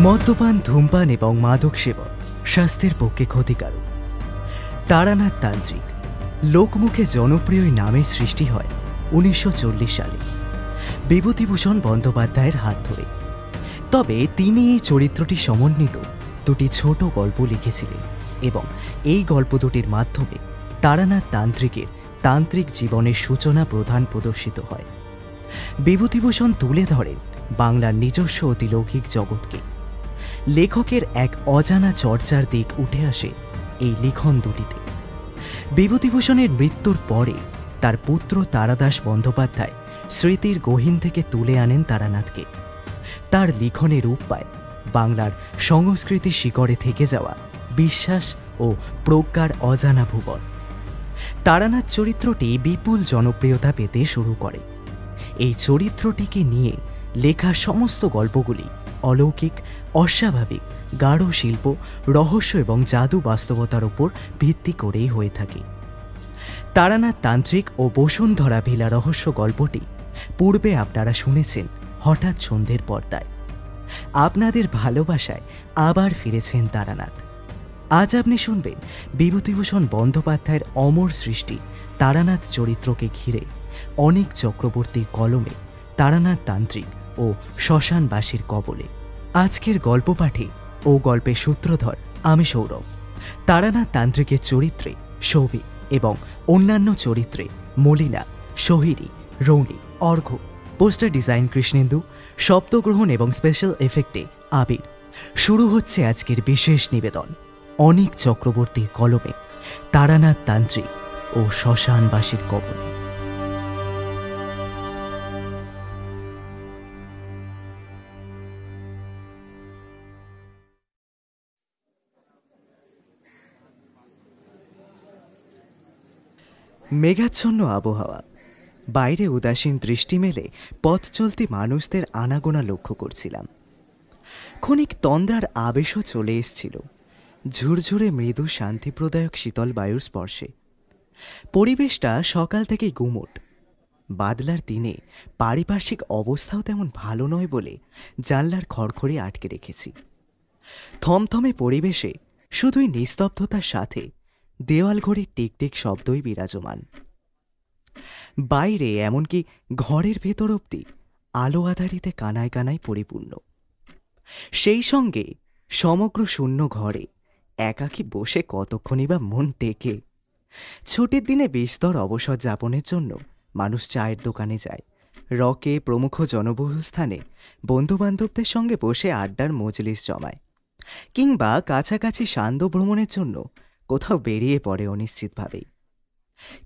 মদ্যপান, ধূমপান এবং মাদক সেবন স্বাস্থ্যের পক্ষে ক্ষতিকারক। তারানাথ তান্ত্রিক লোকমুখে জনপ্রিয় নামের সৃষ্টি হয় 1940 সালে বিভূতিভূষণ বন্দ্যোপাধ্যায়ের হাত ধরে। তবে তিনি এই চরিত্রটি সমন্বিত দুটি ছোট গল্প লিখেছিলেন এবং এই গল্প দুটির মাধ্যমে তারানাথ তান্ত্রিকের তান্ত্রিক জীবনের সূচনা প্রধান প্রদর্শিত হয়। বিভূতিভূষণ তুলে ধরেন বাংলার নিজস্ব অতিলৌকিক জগৎকে। লেখকের এক অজানা চর্চার দিক উঠে আসে এই লিখন দুটিতে। বিভূতিভূষণের মৃত্যুর পরে তার পুত্র তারাদাস বন্দ্যোপাধ্যায় স্মৃতির গহীন থেকে তুলে আনেন তারানাথকে। তার লিখনে রূপ পায় বাংলার সংস্কৃতি শিকড়ে থেকে যাওয়া বিশ্বাস ও প্রজ্ঞার অজানা ভুবন। তারানাথ চরিত্রটি বিপুল জনপ্রিয়তা পেতে শুরু করে। এই চরিত্রটিকে নিয়ে লেখা সমস্ত গল্পগুলি অলৌকিক, অস্বাভাবিক, গাঢ় শিল্প, রহস্য এবং জাদু বাস্তবতার উপর ভিত্তি করেই হয়ে থাকে। তারানাথ তান্ত্রিক ও বসুন্ধরা ভিলা রহস্য গল্পটি পূর্বে আপনারা শুনেছেন হঠাৎ সন্ধ্যের পর্দায়। আপনাদের ভালোবাসায় আবার ফিরেছেন তারানাথ। আজ আপনি শুনবেন বিভূতিভূষণ বন্দ্যোপাধ্যায়ের অমর সৃষ্টি তারানাথ চরিত্রকে ঘিরে অনিক চক্রবর্তীর কলমে তারানাথ তান্ত্রিক ও শ্মশানবাসীর কবলে। আজকের গল্প পাঠে ও গল্পের সূত্রধর আমি সৌরভ। তারানাথ তান্ত্রিকের চরিত্রে সৌভিক এবং অন্যান্য চরিত্রে মলিনা, সোহিনী, রৌনি, অর্ঘ্য, পোস্টার ডিজাইন কৃষ্ণেন্দু, শব্দগ্রহণ এবং স্পেশাল এফেক্টে আবির। শুরু হচ্ছে আজকের বিশেষ নিবেদন অনিক চক্রবর্তীর কলমে তারানাথ তান্ত্রিক ও শ্মশানবাসীর কবলে। মেঘাচ্ছন্ন আবহাওয়া, বাইরে উদাসীন দৃষ্টি মেলে পথ চলতি মানুষদের আনাগোনা লক্ষ্য করছিলাম। ক্ষণিক তন্দ্রার আবেশও চলে এসছিল ঝুরঝুরে মৃদু শান্তিপ্রদায়ক শীতল বায়ুর স্পর্শে। পরিবেশটা সকাল থেকেই গুমোট। বাদলার দিনে পারিপার্শ্বিক অবস্থাও তেমন ভালো নয় বলে জানলার খড়খড়ি আটকে রেখেছি। থমথমে পরিবেশে শুধুই নিস্তব্ধতার সাথে দেওয়াল ঘড়ির টিকটিক শব্দই বিরাজমান। বাইরে এমনকি ঘরের ভেতর অবধি আলো আধারিতে কানায় কানায় পরিপূর্ণ। সেই সঙ্গে সমগ্র শূন্য ঘরে একাকী বসে কতক্ষণই বা মন টেকে। ছুটির দিনে বিস্তর অবসর যাপনের জন্য মানুষ চায়ের দোকানে যায়, রকে প্রমুখ জনবহুল স্থানে বন্ধুবান্ধবদের সঙ্গে বসে আড্ডার মজলিস জমায়, কিংবা কাছাকাছি সান্ধ্য ভ্রমণের জন্য কোথাও বেরিয়ে পড়ে অনিশ্চিতভাবেই।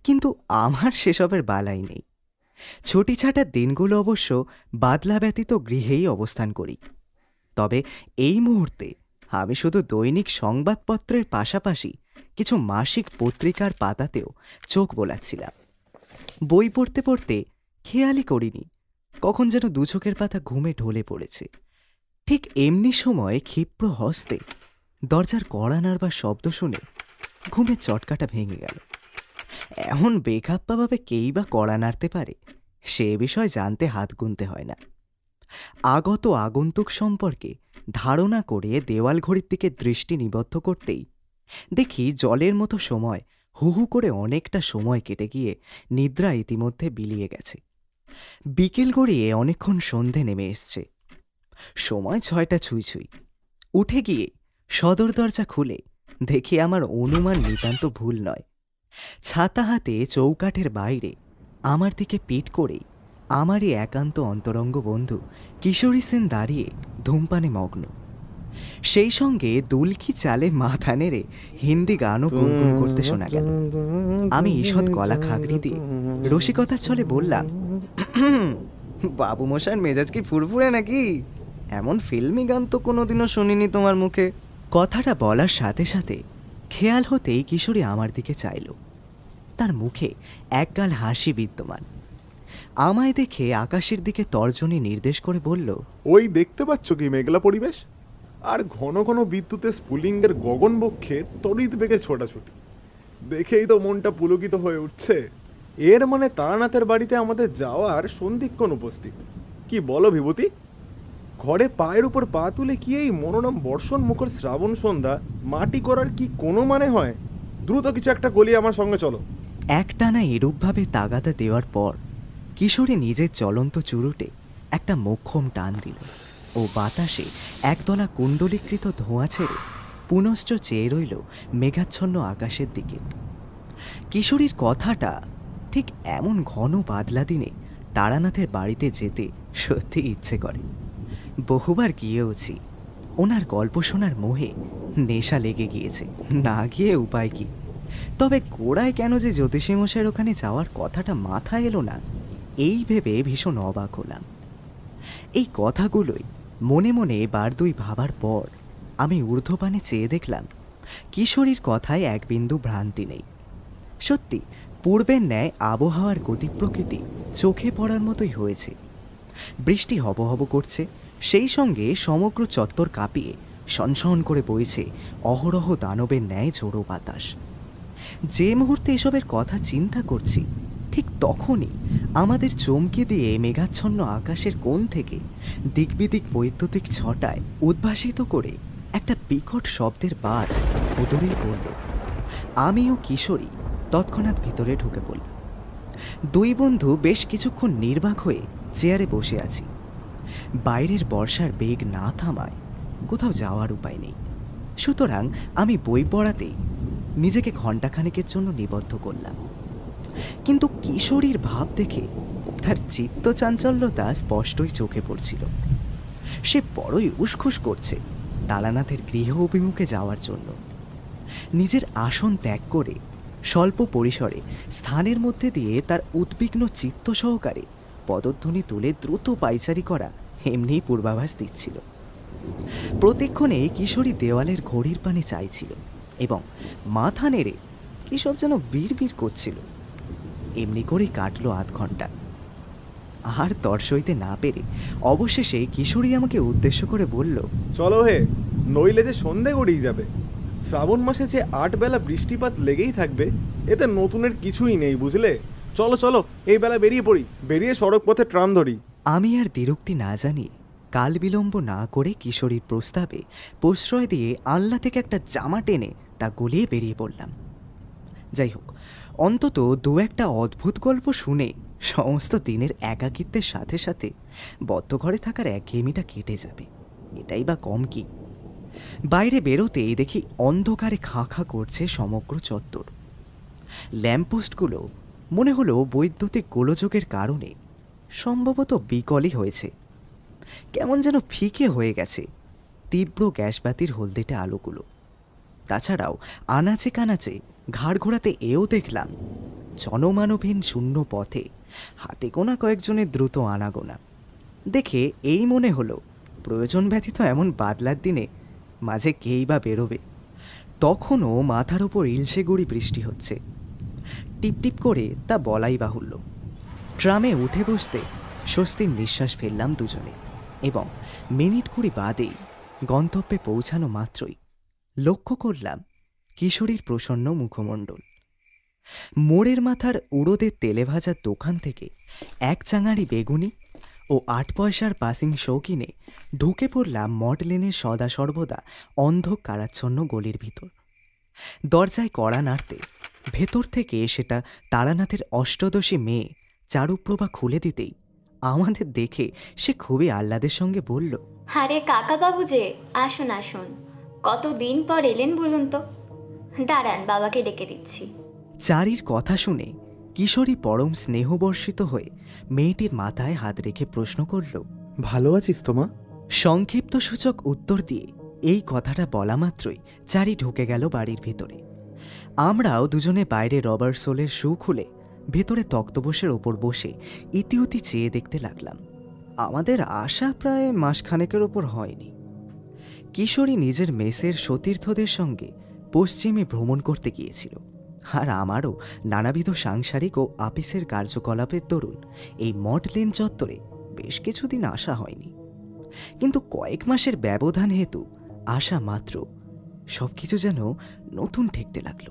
কিন্তু আমার সেসবের বালাই নেই। ছুটি ছাটার দিনগুলো অবশ্য বাদলা ব্যতীত গৃহেই অবস্থান করি। তবে এই মুহূর্তে আমি শুধু দৈনিক সংবাদপত্রের পাশাপাশি কিছু মাসিক পত্রিকার পাতাতেও চোখ বোলাচ্ছিলাম। বই পড়তে পড়তে খেয়ালই করিনি কখন যেন দু চোখের পাতা ঘুমে ঢলে পড়েছে। ঠিক এমনি সময় ক্ষিপ্র হস্তে দরজার কড়া নাড়বার শব্দ শুনে ঘুমের চটকাটা ভেঙে গেল। এমন বেখাপ্পাভাবে কেই বা কড়া নাড়তে পারে সে বিষয় জানতে হাত গুনতে হয় না। আগত আগন্তুক সম্পর্কে ধারণা করে দেওয়াল ঘড়ির দিকে দৃষ্টি নিবদ্ধ করতেই দেখি জলের মতো সময় হু হু করে অনেকটা সময় কেটে গিয়ে নিদ্রা ইতিমধ্যে বিলিয়ে গেছে। বিকেল গড়িয়ে অনেকক্ষণ সন্ধে নেমে এসছে। সময় 6টা ছুঁই ছুঁই। উঠে গিয়ে সদর দরজা খুলে দেখি আমার অনুমান নিতান্ত ভুল নয়। ছাতা হাতে চৌকাঠের বাইরে আমার দিকে পিঠ করেই আমারই একান্ত অন্তরঙ্গ বন্ধু কিশোরী সেন দাঁড়িয়ে ধূমপানে মগ্ন। সেই সঙ্গে দুলকি চালে মাথা নেড়ে হিন্দি গানও গুনগুন করতে শোনা গেল। আমি ঈষৎ গলা খাগড়ি দিয়ে রসিকতার ছলে বললাম, বাবু মশাইয়ের মেজাজ কি ফুরফুরে নাকি? এমন ফিল্মি গান তো কোনোদিনও শুনিনি তোমার মুখে। কথাটা বলার সাথে সাথে খেয়াল হতেই কিশোরী আমার দিকে চাইল। তার মুখে একগাল হাসি বিদ্যমান। আমায় দেখে আকাশের দিকে তর্জনী নির্দেশ করে বলল, ওই দেখতে পাচ্ছ কি মেঘলা পরিবেশ, আর ঘন ঘন বিদ্যুতের স্ফুলিঙ্গের গগন বক্ষে তড়িৎ বেগে ছোটাছুটি, দেখেই তো মনটা পুলকিত হয়ে উঠছে। এর মানে তারানাথের বাড়িতে আমাদের যাওয়ার সন্ধিক্ষণ উপস্থিত। কি বলো বিভূতি? ঘরে পায়ের উপর পা তুলে কি এই মনোরম বর্ষণ মুখর শ্রাবণ সন্ধ্যা মাটি করার কি কোনো মানে হয়? দ্রুত কিছু একটা গলিয়ে আমার সঙ্গে চলো। একটানা এরূপভাবে তাগাদা দেওয়ার পর কিশোরী নিজের চলন্ত চুরুটে একটা মোক্ষম টান দিল ও বাতাসে একদলা কুণ্ডলীকৃত ধোঁয়া ছেড়ে পুনশ্চ চেয়ে রইল মেঘাচ্ছন্ন আকাশের দিকে। কিশোরীর কথাটা ঠিক এমন ঘন বাদলা দিনে তারানাথের বাড়িতে যেতে সত্যি ইচ্ছে করে। বহুবার গিয়েওছি। ওনার গল্প শোনার মোহে নেশা লেগে গিয়েছে, না গিয়ে উপায় কি। তবে গোড়ায় কেন যে জ্যোতিষীমশাইয়ের ওখানে যাওয়ার কথাটা মাথায় এলো না, এই ভেবে ভীষণ অবাক হলাম। এই কথাগুলোই মনে মনে বার দুই ভাবার পর আমি ঊর্ধ্বপানে চেয়ে দেখলাম কিশোরীর কথায় এক বিন্দু ভ্রান্তি নেই। সত্যি পূর্বের ন্যায় আবহাওয়ার গতি প্রকৃতি চোখে পড়ার মতোই হয়েছে। বৃষ্টি হব হব করছে, সেই সঙ্গে সমগ্র চত্বর কাঁপিয়ে সনসন করে বইছে অহরহ দানবের ন্যায় ঝোড়ো বাতাস। যে মুহূর্তে এসবের কথা চিন্তা করছি ঠিক তখনই আমাদের চমকে দিয়ে মেঘাচ্ছন্ন আকাশের কোণ থেকে দিকবিদিক বৈদ্যুতিক ছটায় উদ্ভাসিত করে একটা বিকট শব্দের বাজ উদরেই পড়ল। আমি ও কিশোরী তৎক্ষণাৎ ভিতরে ঢুকে পড়ল। দুই বন্ধু বেশ কিছুক্ষণ নির্বাক হয়ে চেয়ারে বসে আছি। বাইরের বর্ষার বেগ না থামায় কোথাও যাওয়ার উপায় নেই। সুতরাং আমি বই পড়াতেই নিজেকে ঘণ্টাখানেকের জন্য নিবদ্ধ করলাম। কিন্তু কিশোরীর ভাব দেখে তার চিত্ত চাঞ্চল্যতা স্পষ্টই চোখে পড়ছিল। সে বড়ই উসখুস করছে তারানাথের গৃহ অভিমুখে যাওয়ার জন্য। নিজের আসন ত্যাগ করে স্বল্প পরিসরে স্থানের মধ্যে দিয়ে তার উদ্বিগ্ন চিত্ত সহকারে পদধ্বনি তুলে দ্রুত পাইচারি করা এমনিই পূর্বাভাস দিচ্ছিল। প্রতিক্ষণে কিশোরী দেওয়ালের ঘড়ির পানে চাইছিল এবং মাথা নেড়ে কী সব যেন বিড়বিড় করছিল। এমনি করেই কাটল আধ ঘন্টা। আর তর সইতে না পেরে অবশেষে কিশোরী আমাকে উদ্দেশ্য করে বলল, চলো হে, নইলে যে সন্ধে গড়িয়ে যাবে। শ্রাবণ মাসে যে 8 বেলা বৃষ্টিপাত লেগেই থাকবে, এতে নতুনের কিছুই নেই, বুঝলে? চলো চলো, এই বেলা বেরিয়ে পড়ি, বেরিয়ে সড়ক পথে ট্রাম ধরি। আমি আর দ্বিরুক্তি না জানিয়ে কাল বিলম্ব না করে কিশোরীর প্রস্তাবে প্রশ্রয় দিয়ে আলনা থেকে একটা জামা টেনে তা গলিয়ে বেরিয়ে পড়লাম। যাই হোক, অন্তত দু একটা অদ্ভুত গল্প শুনে সমস্ত দিনের একাকিত্বের সাথে সাথে বদ্ধ ঘরে থাকার একঘেয়েমিটা কেটে যাবে, এটাই বা কম কি। বাইরে বেরোতেই দেখি অন্ধকারে খাঁ খাঁ করছে সমগ্র চত্বর। ল্যাম্পপোস্টগুলো মনে হলো বৈদ্যুতিক গোলযোগের কারণে সম্ভবত বিকলই হয়েছে, কেমন যেন ফিকে হয়ে গেছে তীব্র গ্যাসবাতির হলদেটে আলোগুলো। তাছাড়াও আনাচে কানাচে ঘাড় ঘোরাতে এও দেখলাম জনমানবহীন শূন্য পথে হাতে গোনা কয়েকজনের দ্রুত আনাগোনা। দেখে এই মনে হলো প্রয়োজন ব্যতীত এমন বাদলার দিনে মাঝে কেই বা বেরোবে। তখনও মাথার ওপর ইলশে গুঁড়ি বৃষ্টি হচ্ছে। টিপটিপ করে তা বলাই বাহুল্য। ট্রামে উঠে বসতে স্বস্তির নিঃশ্বাস ফেললাম দুজনে এবং মিনিট 20 বাদেই গন্তব্যে পৌঁছানো মাত্রই লক্ষ্য করলাম কিশোরীর প্রসন্ন মুখমণ্ডল। মোড়ের মাথার উড়োদের তেলে ভাজার দোকান থেকে এক চাঙারি বেগুনি ও 8 পয়সার পাসিং শো কিনে ঢুকে পড়লাম মডলেনের সদা সর্বদা অন্ধকারাচ্ছন্ন গলির ভিতর। দরজায় কড়া নাড়তে ভেতর থেকে সেটা তারানাথের অষ্টদশী মেয়ে চারুপ্রভা খুলে দিতেই আমাদের দেখে সে খুবই আহ্লাদের সঙ্গে বলল, আরে কাকা বাবু যে, আসুন আসুন, কতদিন পর এলেন বলুন তো। দাঁড়ান, বাবাকে ডেকে দিচ্ছি। চারির কথা শুনে কিশোরী পরম স্নেহবর্ষিত হয়ে মেয়েটির মাথায় হাত রেখে প্রশ্ন করল, ভালো আছিস তো মা? সংক্ষিপ্ত সূচক উত্তর দিয়ে এই কথাটা বলা মাত্রই চারি ঢুকে গেল বাড়ির ভিতরে। আমরাও দুজনে বাইরে রবার সোলের শু খুলে ভেতরে তক্তপোষের ওপর বসে ইতিউতি চেয়ে দেখতে লাগলাম। আমাদের আশা প্রায় মাসখানেকের ওপর হয়নি। কিশোরী নিজের মেসের সতীর্থদের সঙ্গে পশ্চিমে ভ্রমণ করতে গিয়েছিল, আর আমারও নানাবিধ সাংসারিক ও আপিসের কার্যকলাপের দরুন এই মঠ লেন চত্বরে বেশ কিছুদিন আসা হয়নি। কিন্তু কয়েক মাসের ব্যবধান হেতু আসা মাত্র সবকিছু যেন নতুন ঠেকতে লাগলো।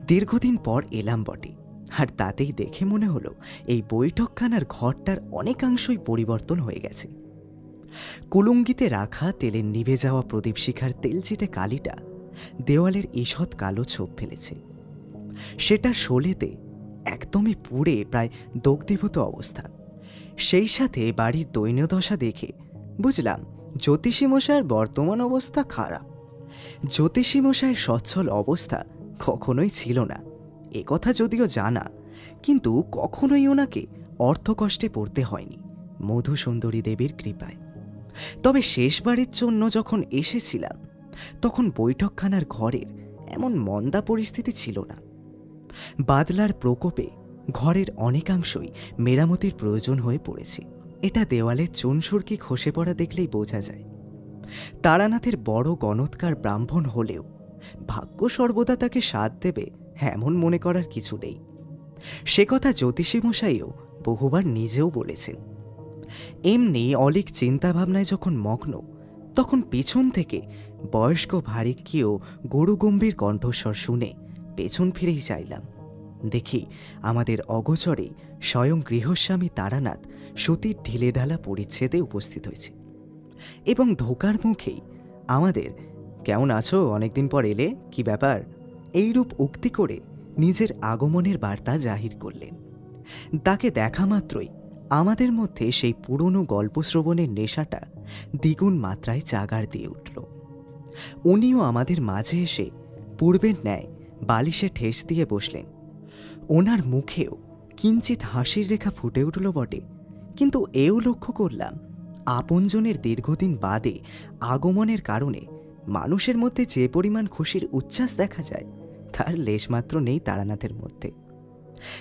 দীর্ঘদিন পর এলাম বটে, আর তাতেই দেখে মনে হলো এই বৈঠকখানার ঘরটার অনেকাংশই পরিবর্তন হয়ে গেছে। কুলুঙ্গিতে রাখা তেলের নিভে যাওয়া প্রদীপ শিখার তেলচিটে কালিটা দেওয়ালের ঈষৎ কালো ছোপ ফেলেছে। সেটা শোলেতে একদমই পুড়ে প্রায় দগ্ধীভূত অবস্থা। সেই সাথে বাড়ির দৈন্যদশা দেখে বুঝলাম জ্যোতিষী মশায়ের বর্তমান অবস্থা খারাপ। জ্যোতিষী মশায়ের সচ্ছল অবস্থা কখনোই ছিল না, এ কথা যদিও জানা, কিন্তু কখনোই ওনাকে অর্থকষ্টে পড়তে হয়নি মধুসুন্দরী দেবীর কৃপায়। তবে শেষবারের জন্য যখন এসেছিলাম তখন বৈঠকখানার ঘরের এমন মন্দা পরিস্থিতি ছিল না। বাদলার প্রকোপে ঘরের অনেকাংশই মেরামতির প্রয়োজন হয়ে পড়েছে। এটা দেওয়ালের চুনসুরকি খসে পড়া দেখলেই বোঝা যায়। তারানাথের বড় গণৎকার ব্রাহ্মণ হলেও ভাগ্য সর্বদা তাকে সাথ দেবে এমন মনে করার কিছু নেই। সে কথা জ্যোতিষী মশাইও বহুবার নিজেও বলেছেন। এমনি অলিক চিন্তাভাবনায় যখন মগ্ন, তখন পিছন থেকে বয়স্ক ভারিক্কিও গরুগম্ভীর কণ্ঠস্বর শুনে পেছন ফিরেই চাইলাম। দেখি আমাদের অগোচরে স্বয়ং গৃহস্বামী তারানাথ সুতির ঢিলেঢালা পরিচ্ছেদে উপস্থিত হয়েছে, এবং ঢোকার মুখেই আমাদের "কেমন আছো, অনেকদিন পর এলে, কি ব্যাপার?" এইরূপ উক্তি করে নিজের আগমনের বার্তা জাহির করলেন। তাকে দেখা মাত্রই আমাদের মধ্যে সেই পুরনো গল্প শ্রবণের নেশাটা দ্বিগুণ মাত্রায় জাগার দিয়ে উঠল। উনিও আমাদের মাঝে এসে পূর্বের ন্যায় বালিশে ঠেস দিয়ে বসলেন। ওনার মুখেও কিঞ্চিত হাসির রেখা ফুটে উঠল বটে, কিন্তু এও লক্ষ্য করলাম আপনজনের দীর্ঘদিন বাদে আগমনের কারণে মানুষের মধ্যে যে পরিমাণ খুশির উচ্ছ্বাস দেখা যায় তার লেশমাত্র নেই তারানাথের মধ্যে।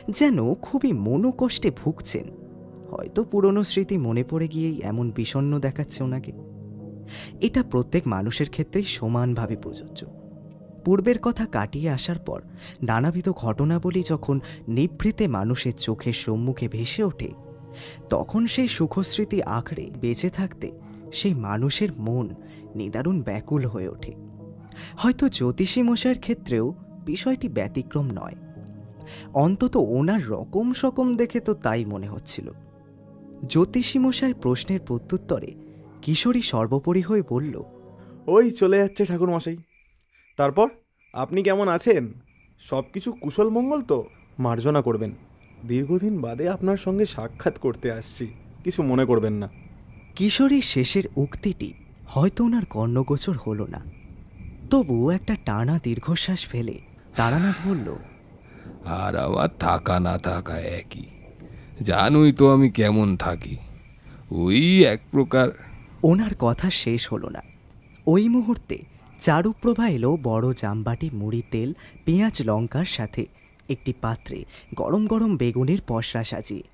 যেন খুবই মনোকষ্টে ভুগছেন। হয়তো পুরনো স্মৃতি মনে পড়ে গিয়েই এমন বিষণ্ণ দেখাচ্ছে ওনাকে। এটা প্রত্যেক মানুষের ক্ষেত্রেই সমানভাবে প্রযোজ্য। পূর্বের কথা কাটিয়ে আসার পর নানাবিধ ঘটনাবলী যখন নিভৃতে মানুষের চোখের সম্মুখে ভেসে ওঠে, তখন সেই সুখস্মৃতি আঁকড়ে বেঁচে থাকতে সেই মানুষের মন নিদারুণ ব্যাকুল হয়ে ওঠে। হয়তো জ্যোতিষী মশাইয়ের ক্ষেত্রেও বিষয়টি ব্যতিক্রম নয়। অন্তত ওনার রকম সকম দেখে তো তাই মনে হচ্ছিল। জ্যোতিষী মশাইয়ের প্রশ্নের প্রত্যুত্তরে কিশোরী সর্বোপরি হয়ে বলল, ওই চলে যাচ্ছে ঠাকুরমশাই। তারপর আপনি কেমন আছেন? সব কিছু কুশল মঙ্গল তো? মার্জনা করবেন, দীর্ঘদিন বাদে আপনার সঙ্গে সাক্ষাৎ করতে আসছি, কিছু মনে করবেন না। কিশোরীর শেষের উক্তিটি হয়তো ওনার কর্ণগোচর হল না, তবু একটা টানা দীর্ঘশ্বাস ফেলে তারানাথ বলল, আর আমার থাকা না থাকা একই, জানোই তো আমি কেমন থাকি, ওই এক প্রকার। ওনার কথা শেষ হলো না। ওই মুহূর্তে চারুপ্রভা এলো বড় জামবাটি মুড়ি, তেল, পেঁয়াজ, লঙ্কার সাথে একটি পাত্রে গরম গরম বেগুনের পসরা সাজিয়ে।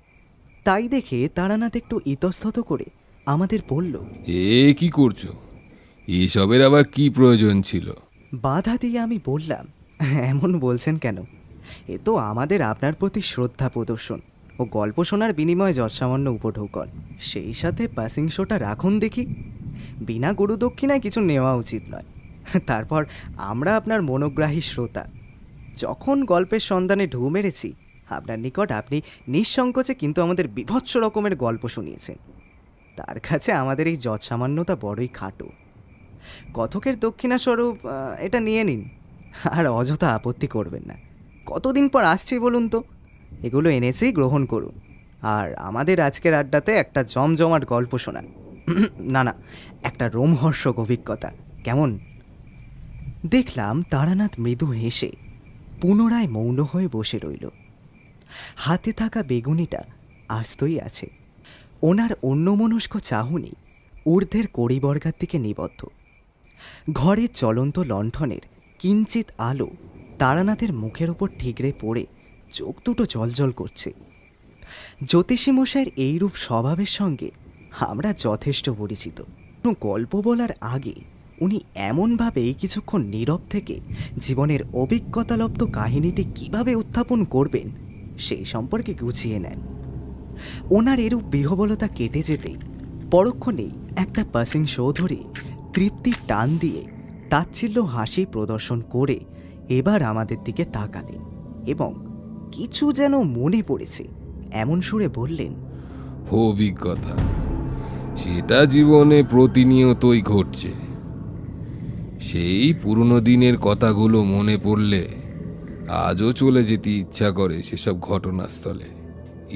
তাই দেখে তারানাথ একটু ইতস্তত করে আমাদের বলল, এ কি করছো? এসবের আবার কি প্রয়োজন ছিল? বাধা দিয়ে আমি বললাম, এমন বলছেন কেন? এ তো আমাদের আপনার প্রতি শ্রদ্ধা প্রদর্শন ও গল্প শোনার বিনিময়ে যৎসামান্য উপঢৌকন। সেই সাথে পাসিং শোটা রাখুন দেখি। বিনা গরু দক্ষিণায় কিছু নেওয়া উচিত নয়। তারপর আমরা আপনার মনোগ্রাহী শ্রোতা। যখন গল্পের সন্ধানে ঢু মেরেছি আপনার নিকট, আপনি নিঃসংকোচে কিন্তু আমাদের বিভৎস রকমের গল্প শুনিয়েছেন। তার কাছে আমাদের এই যৎসামান্যতা বড়ই খাটো। কথকের দক্ষিণাস্বরূপ এটা নিয়ে নিন, আর অযথা আপত্তি করবেন না। কতদিন পর আসছি বলুন তো, এগুলো এনেছি, গ্রহণ করুন। আর আমাদের আজকের আড্ডাতে একটা জমজমাট গল্প শোনান। না না, একটা রোমহর্ষক অভিজ্ঞতা, কেমন? দেখলাম তারানাথ মৃদু হেসে পুনরায় মৌন হয়ে বসে রইল। হাতে থাকা বেগুনিটা আস্তই আছে। ওনার অন্যমনস্ক চাহনি ঊর্ধ্বের কড়িবর্গার দিকে নিবদ্ধ। ঘরের চলন্ত লণ্ঠনের কিঞ্চিত আলো তারানাথের মুখের ওপর ঠিকরে পড়ে চোখ দুটো জলজল করছে। জ্যোতিষী মশাইয়ের এইরূপ স্বভাবের সঙ্গে আমরা যথেষ্ট পরিচিত। গল্প বলার আগে উনি এমনভাবেই কিছুক্ষণ নীরব থেকে জীবনের অভিজ্ঞতালব্ধ কাহিনীটি কিভাবে উত্থাপন করবেন সেই সম্পর্কে গুছিয়ে নেন। ওনার এরূপ বিহবলতা কেটে যেতেই পরক্ষণেই একটা পাসিং শো ধরে তৃপ্তির টান দিয়ে তাচ্ছিল্য হাসি প্রদর্শন করে এবার আমাদের দিকে তাকালেন এবং কিছু যেন মনে পড়েছে এমন সুরে বললেন, অভিজ্ঞতা সেটা জীবনে প্রতিনিয়তই ঘটছে। সেই পুরনো দিনের কথাগুলো মনে পড়লে আজও চলে যেতে ইচ্ছা করে সেসব ঘটনাস্থলে।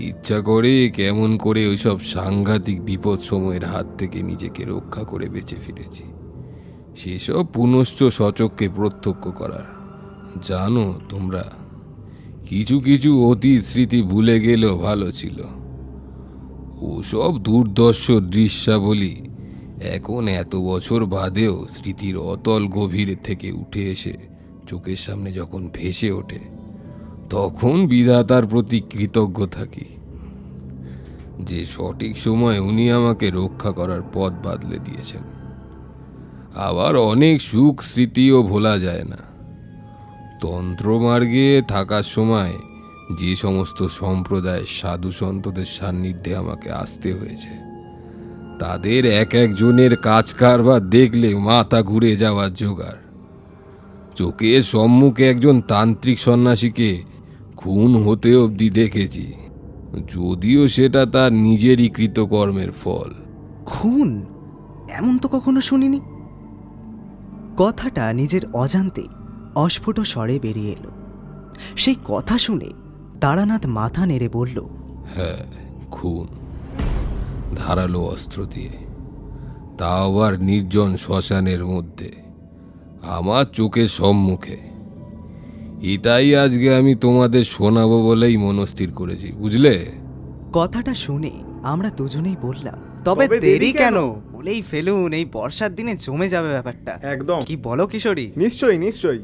ইচ্ছা করে কেমন করে ওইসব সাংঘাতিক বিপদ সময়ের হাত থেকে নিজেকে রক্ষা করে বেঁচে ফিরেছি সেসব পুনশ্চ সচক্ষে প্রত্যক্ষ করার। জানো তোমরা, কিছু কিছু অতীত স্মৃতি ভুলে গেলেও ভালো ছিল। ওসব দুর্দর্শ দৃশ্যাবলী এখন এত বছর বাদেও স্মৃতির অতল গভীর থেকে উঠে এসে চোখের সামনে যখন ভেসে ওঠে তখন বিধাতার প্রতি কৃতজ্ঞ থাকি যে সঠিক সময় উনি আমাকে রক্ষা করার পথ বাদলে দিয়েছেন। আবার অনেক সুখ স্মৃতিও ভোলা যায় না। তন্ত্রমার্গে থাকার সময় যে সমস্ত সম্প্রদায়ের সাধু সন্তদের সান্নিধ্যে আমাকে আসতে হয়েছে তাদের এক একজনের কাজ কারবার দেখলে মাথা ঘুরে যাওয়ার জোগাড়। চোখের সম্মুখে একজন তান্ত্রিক সন্ন্যাসীকে খুন হতে অবধি দেখেছি, যদিও সেটা তার নিজেরই কৃতকর্মের ফল। খুন? এমন তো কখনো শুনিনি। কথাটা নিজের অজান্তে অস্ফুট স্বরে বেরিয়ে এলো। সেই কথা শুনে তারানাথ মাথা নেড়ে বলল, হ্যাঁ, খুন, ধারালো অস্ত্র দিয়ে, তা আবার নির্জন শ্মশানের মধ্যে, আমার চোখের সম্মুখে। এটাই আজকে আমি তোমাদের শোনাবো বলেই মনস্থির করেছি, বুঝলে? কথাটা শুনে আমরা দুজনেই বললাম, তবে দেরি কেন? বলেই ফেলুন, এই বর্ষার দিনে জমে যাবে ব্যাপারটা। একদম। কি বলো কিশোরী? নিশ্চয়ই নিশ্চয়ই।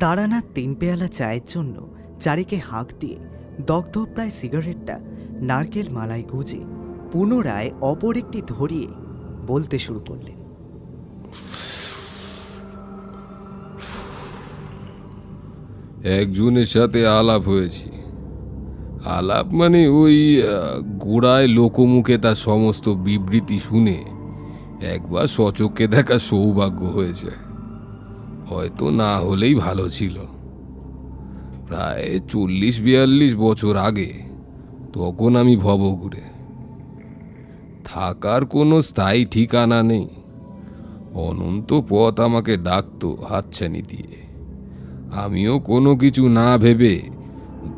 তারানাথ 3 পেয়ালা চায়ের জন্য চারিকে হাঁক দিয়ে দগ্ধ প্রায় সিগারেটটা নারকেল মালায় গুজে পুনরায় অপর একটি ধরিয়ে বলতে শুরু করলেন, একজনের সাথে আলাপ হয়েছি। আলাপ মানে ওই গোড়ায় লোকমুখে তার সমস্ত বিবৃতি শুনে একবার সচক্ষে দেখা সৌভাগ্য হয়েছে। হয়তো না হলেই ভালো ছিল। প্রায় 40-42 বছর আগে, তখন আমি ভবঘুরে। থাকার কোনো স্থায়ী ঠিকানা নেই। অনন্ত পথ আমাকে ডাকতো হাতছানি দিয়ে। আমিও কোনো কিছু না ভেবে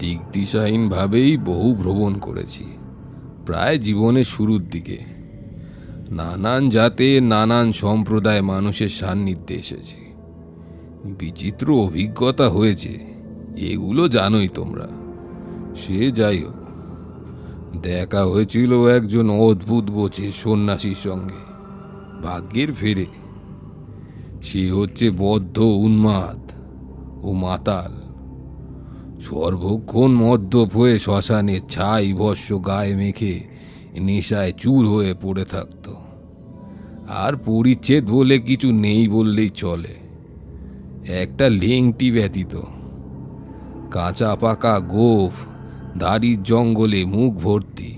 দিকদিশাহীনভাবেই বহু ভ্রমণ করেছি, প্রায় জীবনের শুরুর দিকে। নানান জাতে নানান সম্প্রদায় মানুষের সান্নিধ্যে এসেছি। বিচিত্র অভিজ্ঞতা হয়েছে, এগুলো জানোই তোমরা। সে যাই হোক, দেখা হয়েছিল একজন অদ্ভুত গোছের সন্ন্যাসীর সঙ্গে, ভাগ্যের ফেরে। সে হচ্ছে বদ্ধ, উন্মাদ ও মাতাল। সর্বক্ষণ মদ্যপ হয়ে শ্মশানে ছাই ভস্য গায়ে মেখে নেশায় চুর হয়ে পড়ে থাকত। আর পরিচ্ছেদ বলে কিছু নেই বললেই চলে, একটা লেংটি ব্যতীত। কাঁচা পাকা গোঁফ, দাড়ির জঙ্গলে মুখ ভর্তি।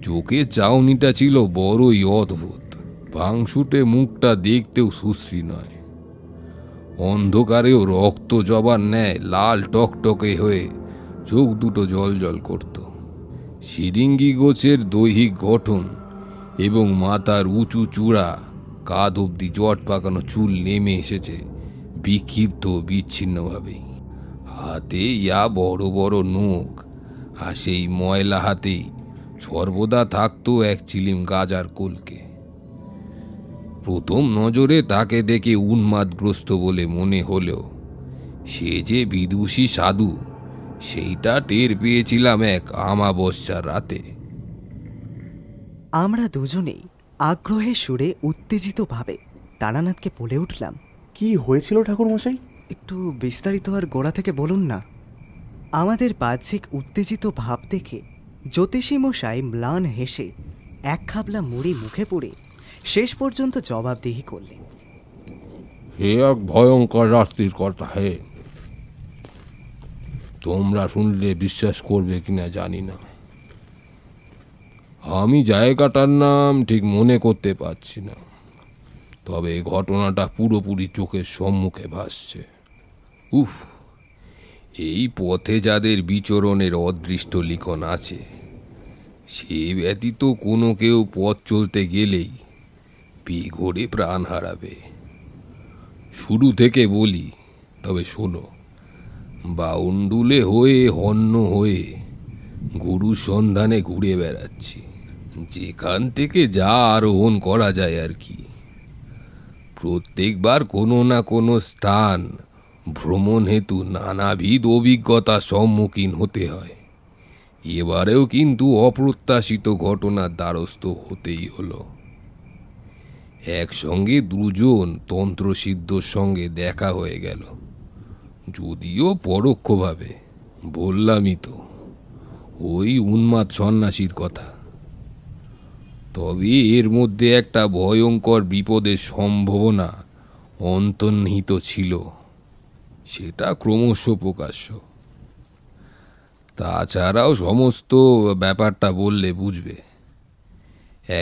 চোখের চাউনিটা ছিল বড়ই অদ্ভুত। পাংশুটে মুখটা দেখতেও সুশ্রী নয়। অন্ধকারেও রক্ত জবার ন্যায় লাল টকটকে হয়ে চোখ দুটো জল জল করত। সিরিঙ্গি গোছের দৈহিক গঠন এবং মাথার উঁচু চূড়া, কাঁধ অব্দি জট পাকানো চুল নেমে এসেছে বিক্ষিপ্ত বিচ্ছিন্নভাবেই। হাতে ইয়া বড় বড় নখ, আর সেই ময়লা হাতেই সর্বদা থাকতো এক চিলিম গাজার কলকে। প্রথম নজরে তাকে দেখে উন্মাদগ্রস্ত বলে মনে হলেও সে যে বিদুষী সাধু সেইটা টের পেয়েছিলাম এক আমাবস্যার রাতে। আমরা দুজনেই আগ্রহের সুরে উত্তেজিতভাবে তারানাথকে বলে উঠলাম, কি হয়েছিল ঠাকুরমশাই? একটু বিস্তারিত আর গোড়া থেকে বলুন না। আমাদের বাহ্যিক উত্তেজিত ভাব দেখে জ্যোতিষী মশাই ম্লান হেসে এক খাবলা মুড়ি মুখে পুড়ে শেষ পর্যন্ত জবাবদিহি করলেন। সে এক ভয়ঙ্কর রাত্রির কথা হে। তোমরা শুনলে বিশ্বাস করবে কিনা জানি না। আমি জায়গাটার নাম ঠিক মনে করতে পারছি না, তবে ঘটনাটা পুরোপুরি চোখের সম্মুখে ভাসছে। উফ, এই পথে যাদের বিচরণের অদৃষ্ট লিখন আছে, সে ব্যতীত কোনো কেউ পথ চলতে গেলেই বেঘোরে প্রাণ হারাবে। শুরু থেকে বলি, তবে শোনো। বাউন্ডুলে হয়ে হন্য হয়ে গরুর সন্ধানে ঘুরে বেড়াচ্ছি, যেখান থেকে যা আরোহণ করা যায় আর কি। প্রত্যেকবার কোনো না কোনো স্থান ভ্রমণ হেতু নানাবিধ অভিজ্ঞতার সম্মুখীন হতে হয়। এবারেও কিন্তু অপ্রত্যাশিত ঘটনার দ্বারস্থ হতেই হলো। একসঙ্গে দুজন তন্ত্রসিদ্ধর সঙ্গে দেখা হয়ে গেল, যদিও পরোক্ষভাবে। বললামই তো, ওই উন্মাদ সন্ন্যাসীর কথা। তবে এর মধ্যে একটা ভয়ঙ্কর বিপদের সম্ভাবনা অন্তর্নিহিত ছিল, সেটা ক্রমশ প্রকাশ্য। তাছাড়াও সমস্ত ব্যাপারটা বললে বুঝবে।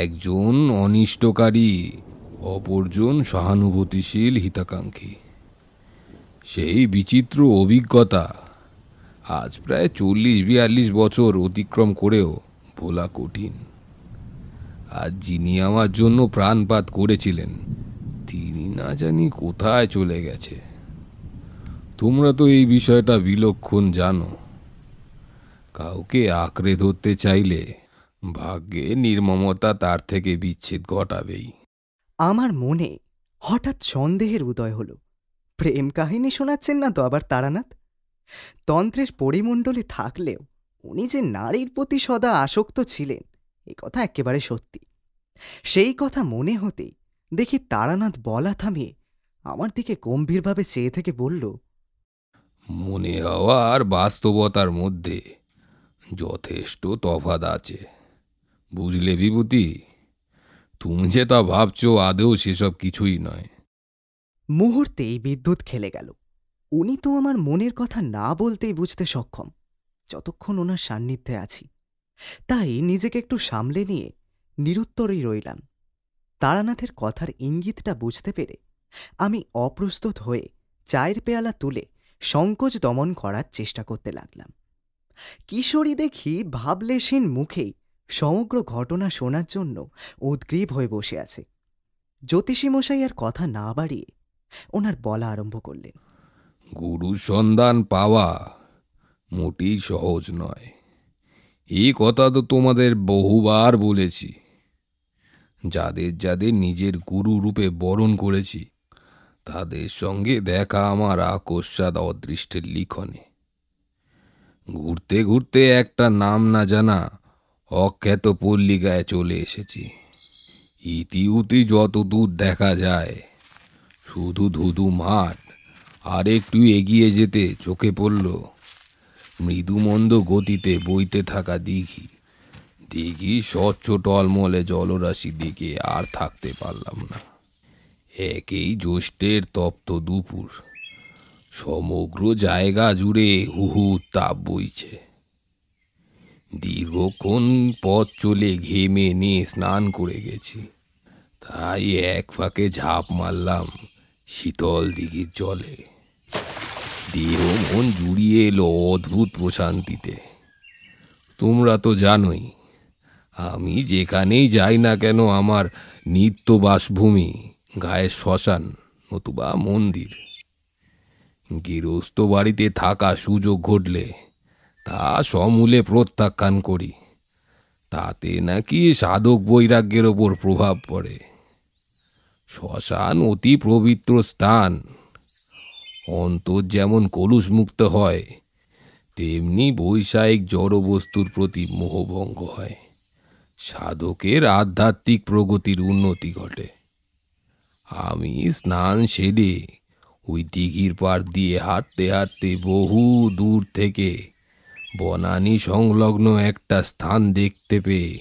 একজন অনিষ্টকারী, অপরজন সহানুভূতিশীল হিতাকাঙ্ক্ষী। সেই বিচিত্র অভিজ্ঞতা আজ প্রায় 40-42 বছর অতিক্রম করেও ভোলা কঠিন। আর যিনি আমার জন্য প্রাণপাত করেছিলেন, তিনি না জানি কোথায় চলে গেছে। তোমরা তো এই বিষয়টা বিলক্ষণ জানো। কাউকে আঁকড়ে ধরতে চাইলে ভাগ্যে নির্মমতা তার থেকে বিচ্ছেদ ঘটাবেই। আমার মনে হঠাৎ সন্দেহের উদয় হল, প্রেম কাহিনী শোনাচ্ছেন না তো আবার তারানাথ? তন্ত্রের পরিমণ্ডলে থাকলেও উনি যে নারীর প্রতি সদা আসক্ত ছিলেন, এ কথা একেবারে সত্যি। সেই কথা মনে হতেই দেখি তারানাথ বলা থামিয়ে আমার দিকে গম্ভীরভাবে চেয়ে থেকে বলল, মনে হওয়া আর বাস্তবতার মধ্যে যথেষ্ট তফাৎ আছে, বুঝলে বিভূতি? তুমি যে তা ভাবছো, আদৌ সেসব কিছুই নয়। মুহূর্তেই বিদ্যুৎ খেলে গেল। উনি তো আমার মনের কথা না বলতেই বুঝতে সক্ষম, যতক্ষণ ওনার সান্নিধ্যে আছি। তাই নিজেকে একটু সামলে নিয়ে নিরুত্তরই রইলাম। তারানাথের কথার ইঙ্গিতটা বুঝতে পেরে আমি অপ্রস্তুত হয়ে চায়ের পেয়ালা তুলে সংকোচ দমন করার চেষ্টা করতে লাগলাম। কিশোরী দেখি ভাবলেশহীন মুখেই সমগ্র ঘটনা শোনার জন্য উদ্গ্রীব হয়ে বসে আছে। জ্যোতিষী মশাই আর কথা না বাড়িয়ে ওনার বলা আরম্ভ করলেন। গুরুর সন্ধান পাওয়া মোটেই সহজ নয়। এই কথা তো তোমাদের বহুবার বলেছি। যাদের যাদের নিজের গুরু রূপে বরণ করেছি, তাদের সঙ্গে দেখা আমার আকস্মাৎ অদৃষ্টের লিখনে। ঘুরতে ঘুরতে একটা নাম না জানা অখ্যাত পল্লিকায় চলে এসেছি। ইতিউতি যত দূর দেখা যায় শুধু ধুধু মাঠ, আর একটু এগিয়ে যেতে চোখে পড়ল মৃদুমন্দ গতিতে বইতে থাকা দিঘি। দিঘি স্বচ্ছ টলমলে জলরাশি দেখে আর থাকতে পারলাম না। একেই জ্যৈষ্ঠের তপ্ত দুপুর, সমগ্র জায়গা জুড়ে হুহু তাপ বইছে। দীর্ঘক্ষণ পথ চলে ঘেমে নিয়ে স্নান করে গেছি, তাই এক ফাঁকে ঝাঁপ মারলাম শীতল দিঘির জলে। দেহ মন জুড়িয়ে এলো অদ্ভুত প্রশান্তিতে। তোমরা তো জানোই, আমি যেখানেই যাই না কেন আমার নিত্য বাসভূমি গায়ের শ্মশান নতুবা মন্দির। গৃহস্থ বাড়িতে থাকা সুযোগ ঘটলে তা সমূলে প্রত্যাখ্যান করি। তাতে নাকি সাধক বৈরাগ্যের ওপর প্রভাব পড়ে। শ্মশান অতি পবিত্র স্থান। অন্তর যেমন কলুষমুক্ত হয়, তেমনি বৈষয়িক জড়বস্তুর প্রতি মোহভঙ্গ হয়। সাধকের আধ্যাত্মিক প্রগতির উন্নতি ঘটে। আমি স্নান সেরে ওই দিঘির পাড় দিয়ে হাঁটতে হাঁটতে বহু দূর থেকে বনানী সংলগ্ন একটা স্থান দেখতে পেয়ে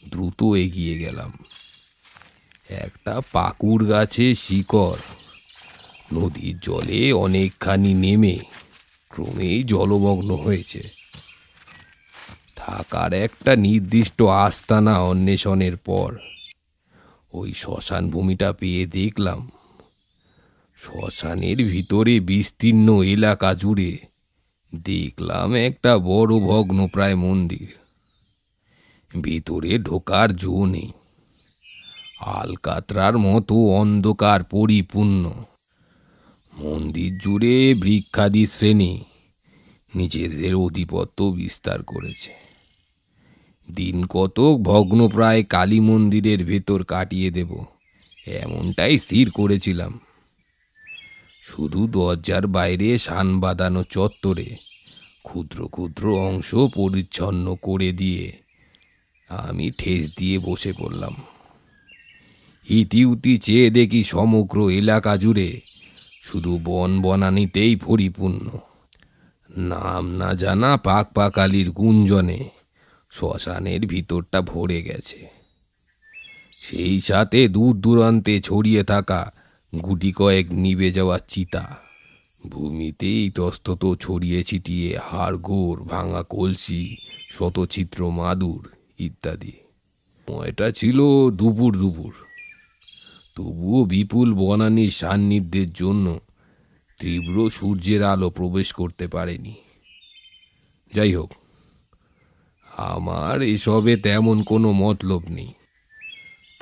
দ্রুত এগিয়ে গেলাম। একটা পাকুড় গাছে শিকড় নদীর জলে অনেকখানি নেমে ক্রমেই জলমগ্ন হয়েছে। থাকার একটা নির্দিষ্ট আস্তানা অন্বেষণের পর ওই শ্মশান ভূমিটা পেয়ে দেখলাম শ্মশানের ভিতরে বিস্তীর্ণ এলাকা জুড়ে দেখলাম একটা বড় ভগ্নপ্রায় মন্দির। ভিতরে ঢোকার জো নেই, আলকাতরার মতো অন্ধকার পরিপূর্ণ। মন্দির জুড়ে বৃক্ষাদি শ্রেণী নিজেদের আধিপত্য বিস্তার করেছে। দিন কতক ভগ্নপ্রায় কালী মন্দিরের ভেতর কাটিয়ে দেব এমনটাই স্থির করেছিলাম। শুধু দরজার বাইরে শান বাঁধানো চত্বরে ক্ষুদ্র ক্ষুদ্র অংশ পরিচ্ছন্ন করে দিয়ে আমি ঠেস দিয়ে বসে পড়লাম। ইতিউতি চেয়ে দেখি সমগ্র এলাকা জুড়ে শুধু বন বনানীতেই পরিপূর্ণ। নাম না জানা পাকপাকালির গুঞ্জনে শ্মশানের ভিতরটা ভরে গেছে। সেই সাথে দূর দূরান্তে ছড়িয়ে থাকা গুটি কয়েক নিভে যাওয়া চিতা, ভূমিতে ইতস্তত ছড়িয়ে ছিটিয়ে হাড়গোড়, ভাঙা কলসি, শতচিত্র মাদুর ইত্যাদি। সময়টা ছিল দুপুর দুপুর, তবুও বিপুল বনানীর সান্নিধ্যের জন্য তীব্র সূর্যের আলো প্রবেশ করতে পারেনি। যাই হোক, আমার এসবে তেমন কোনো মতলব নেই।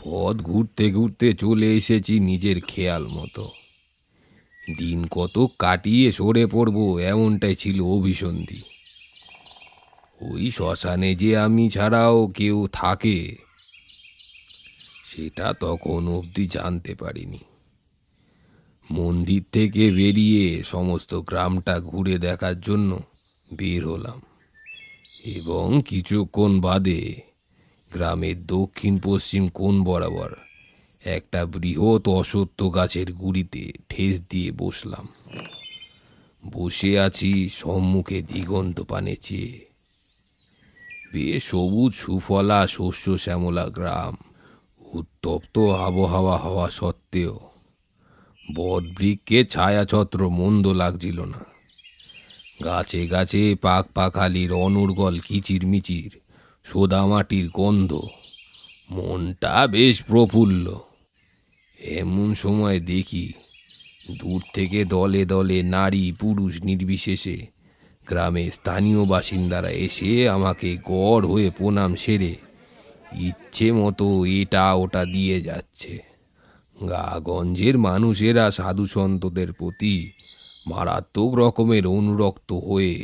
পথ ঘুরতে ঘুরতে চলে এসেছি নিজের খেয়াল মতো। দিন কত কাটিয়ে সরে পড়ব এমনটাই ছিল অভিসন্ধি। ওই শ্মশানে যে আমি ছাড়াও কেউ থাকে সেটা তখন অবধি জানতে পারিনি। মন্দির থেকে বেরিয়ে সমস্ত গ্রামটা ঘুরে দেখার জন্য বের হলাম এবং কিছুক্ষণ বাদে গ্রামের দক্ষিণ পশ্চিম কোণ বরাবর একটা বৃহৎ অশ্বত্থ গাছের গুড়িতে ঠেস দিয়ে বসলাম। বসে আছি সম্মুখে দিগন্ত পানে চেয়ে। বেশ সবুজ সুফলা শস্য শ্যামলা গ্রাম। উত্তপ্ত আবহাওয়া হওয়া সত্ত্বেও বটবৃক্ষে ছায়াছত্র মন্দ লাগছিল না। গাছে গাছে পাক পাখালির অনর্গল কিচিরমিচির, সোদামাটির গন্ধ, মনটা বেশ প্রফুল্ল। এমন সময় দেখি দূর থেকে দলে দলে নারী পুরুষ নির্বিশেষে গ্রামের স্থানীয় বাসিন্দারা এসে আমাকে গড় হয়ে প্রণাম সেরে ইচ্ছে মতো এটা ওটা দিয়ে যাচ্ছে। গাগঞ্জের মানুষেরা সাধু সন্তদের প্রতি মারাত্মক রকমের অনুরক্ত হয়ে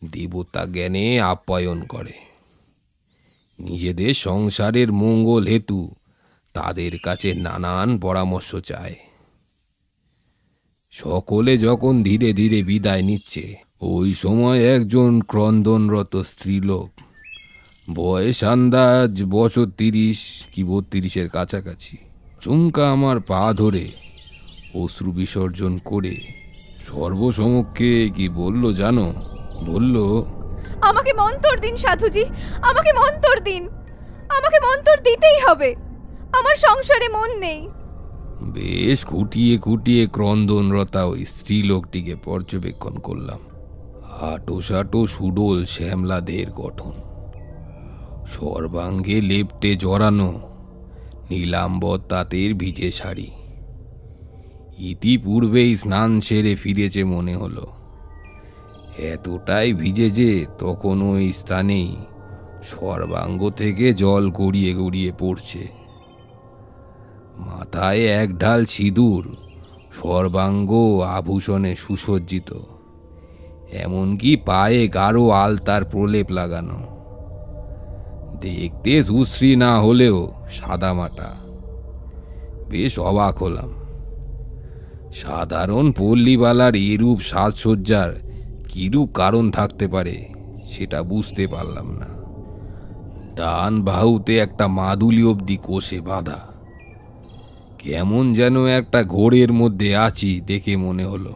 দেবতা জ্ঞানে আপ্যায়ন করে। নিজেদের সংসারের মঙ্গল হেতু তাদের কাছে নানান পরামর্শ চায়। সকলে যখন ধীরে ধীরে বিদায় নিচ্ছে, ওই সময় একজন ক্রন্দনরত স্ত্রীলোক, বয়স আন্দাজ বছর 30 কি 32-এর কাছাকাছি, চুমকা আমার পা ধরে অশ্রু বিসর্জন করে সর্বসমক্ষে কি বলল জানো? বলল, আমাকে মন্তর দিন সাধুজি, আমাকে মন্তর দিন, আমাকে মন্তর দিতেই হবে, আমার সংসারে মন নেই। বেশ খুঁটিয়ে খুঁটিয়ে ক্রন্দনরতা ওই স্ত্রীলোকটিকে পর্যবেক্ষণ করলাম। হাঁটো সাঁটো সুডোল শ্যামলা দেহের গঠন, সর্বাঙ্গে লেপ্টে জড়ানো নীলাম্বর তাঁতের ভিজে শাড়ি। ইতিপূর্বেই স্নান সেরে ফিরেছে মনে হলো। এতটাই ভিজে যে তখন ওই স্থানেই সর্বাঙ্গ থেকে জল গড়িয়ে গড়িয়ে পড়ছে। মাথায় এক ঢাল সিঁদুর, সর্বাঙ্গ আভূষণে সুসজ্জিত, এমনকি পায়ে গাঢ় আলতার প্রলেপ লাগানো। দেখতে সুশ্রী না হলেও সাদামাটা। বেশ অবাক হলাম। সাধারণ পল্লীবালার এরূপ সাজসজ্জার কিরূপ কারণ থাকতে পারে সেটা বুঝতে পারলাম না। ডান বাহুতে একটা মাদুলি অবধি কোষে বাঁধা, কেমন যেন একটা ঘোরের মধ্যে আছি দেখে মনে হলো।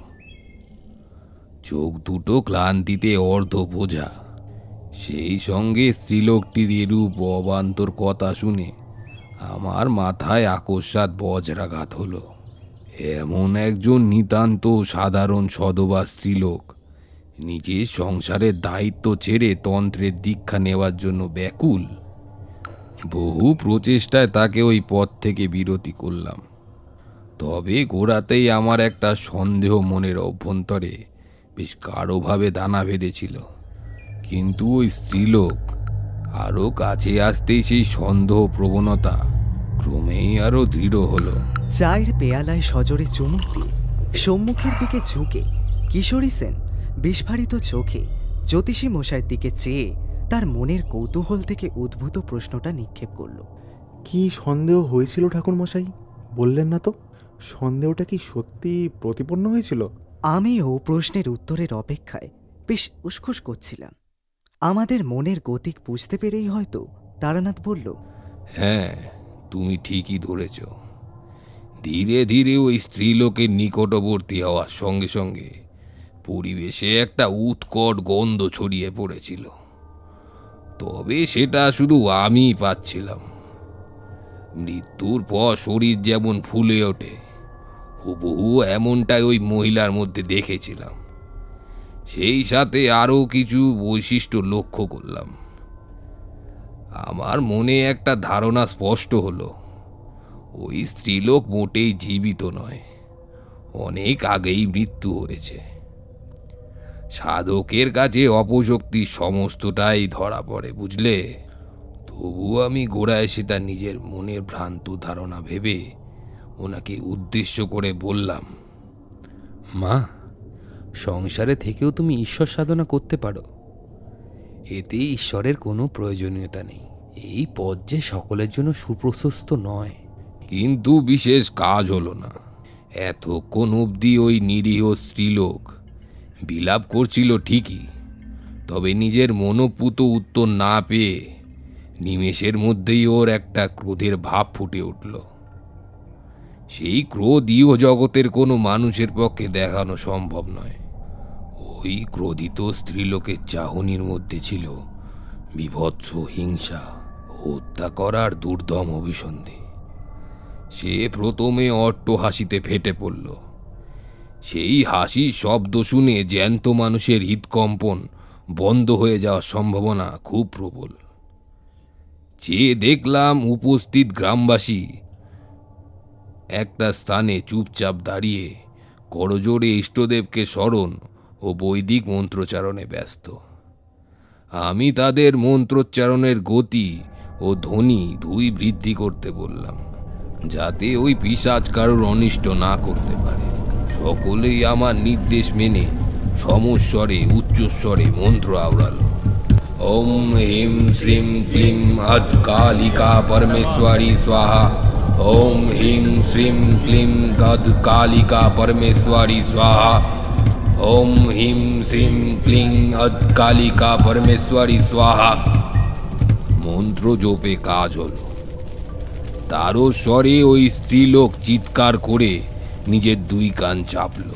চোখ দুটো ক্লান্তিতে অর্ধ বোঝা। সেই সঙ্গে স্ত্রীলোকটির এরূপ অবান্তর কথা শুনে আমার মাথায় আকস্মাৎ বজ্রাঘাত হলো। এমন একজন নিতান্ত সাধারণ সধবা স্ত্রীলোক নিজের সংসারের দায়িত্ব ছেড়ে তন্ত্রের দীক্ষা নেওয়ার জন্য ব্যাকুল। বহু প্রচেষ্টায় তাকে ওই পথ থেকে বিরতি করলাম। তবে গোড়াতেই আমার একটা সন্দেহ মনের অভ্যন্তরে বেশ গাঢ়ভাবে দানা বেঁধেছিল। কিন্তু ওই স্ত্রীলোক আরও কাছে আসতেই সেই সন্দেহ প্রবণতা ক্রমেই আরও দৃঢ় হলো। চায়ের পেয়ালায় সজোরে চুমুক দিয়ে সম্মুখের দিকে ঝুঁকে কিশোরী সেন বিস্ফারিত চোখে জ্যোতিষী মশাইয়ের দিকে চেয়ে তার মনের কৌতূহল থেকে উদ্ভূত প্রশ্নটা নিক্ষেপ করল। কি সন্দেহ হয়েছিল ঠাকুরমশাই? বললেন না তো। সন্দেহটা কি সত্যি প্রতিপন্ন হয়েছিল? আমিও প্রশ্নের উত্তরের অপেক্ষায় বেশ উসখুস করছিলাম। আমাদের মনের গতিক বুঝতে পেরেই হয়তো তারানাথ বলল, হ্যাঁ, তুমি ঠিকই ধরেছ। ধীরে ধীরে ওই স্ত্রীলোকের নিকটবর্তী হওয়ার সঙ্গে সঙ্গে পরিবেশে একটা উৎকট গন্ধ ছড়িয়ে পড়েছিল। তবে সেটা শুধু আমিই পাচ্ছিলাম। মৃত্যুর পর শরীর যেমন ফুলে ওঠে, হুবহু এমনটাই ওই মহিলার মধ্যে দেখেছিলাম। সেই সাথে আরও কিছু বৈশিষ্ট্য লক্ষ্য করলাম। আমার মনে একটা ধারণা স্পষ্ট হলো, ওই স্ত্রীলোক মোটেই জীবিত নয়, অনেক আগেই মৃত্যু হয়েছে। সাধকের কাছে অপশক্তির সমস্তটাই ধরা পড়ে, বুঝলে। তবু আমি গোড়ায় সেটা নিজের মনের ভ্রান্ত ধারণা ভেবে ওনাকে উদ্দেশ্য করে বললাম, মা, সংসারে থেকেও তুমি ঈশ্বর সাধনা করতে পারো। এতে ঈশ্বরের কোনো প্রয়োজনীয়তা নেই। এই পথ যে সকলের জন্য সুপ্রশস্ত নয়। কিন্তু বিশেষ কাজ হলো না। এতক্ষণ অবধি ওই নিরীহ স্ত্রীলোক বিলাপ করছিল ঠিকই, তবে নিজের মনোপুত উত্তর না পেয়ে নিমেষের মধ্যেই ওর একটা ক্রোধের ভাব ফুটে উঠল। সেই ক্রোধ ইহ জগতের কোনো মানুষের পক্ষে দেখানো সম্ভব নয়। ওই ক্রোধিত স্ত্রীলোকের চাহনির মধ্যে ছিল বীভৎস হিংসা, হত্যা করার দুর্দম অভিসন্ধি। সে প্রথমে অট্ট হাসিতে ফেটে পড়ল। সেই হাসির শব্দ শুনে জ্যান্ত মানুষের হৃদকম্পন বন্ধ হয়ে যাওয়ার সম্ভাবনা খুব প্রবল। চেয়ে দেখলাম উপস্থিত গ্রামবাসী একটা স্থানে চুপচাপ দাঁড়িয়ে করজোড়ে ইষ্টদেবকে স্মরণ ও বৈদিক মন্ত্রোচ্চারণে ব্যস্ত। আমি তাদের মন্ত্রোচ্চারণের গতি ও ধ্বনি দুই বৃদ্ধি করতে বললাম, যাতে ওই পিশাচ কারোর অনিষ্ট না করতে পারে। সকলেই আমার নির্দেশ মেনে সমস্বরে উচ্চস্বরে মন্ত্র আওড়াল। ওম হিম শ্রীম ক্লিম অদ কালিকা পরমেশ্বরী স্বাহা। ওম হিম শ্রীম ক্লিম গদ কালিকা পরমেশ্বরী স্বাহা। ওম হিম শ্রীম ক্লিং অদ কালিকা পরমেশ্বরী স্বাহা। মন্ত্র জপে কাজ হলো। তারও স্বরে ওই স্ত্রীলোক চিৎকার করে নিজের দুই কান চাপল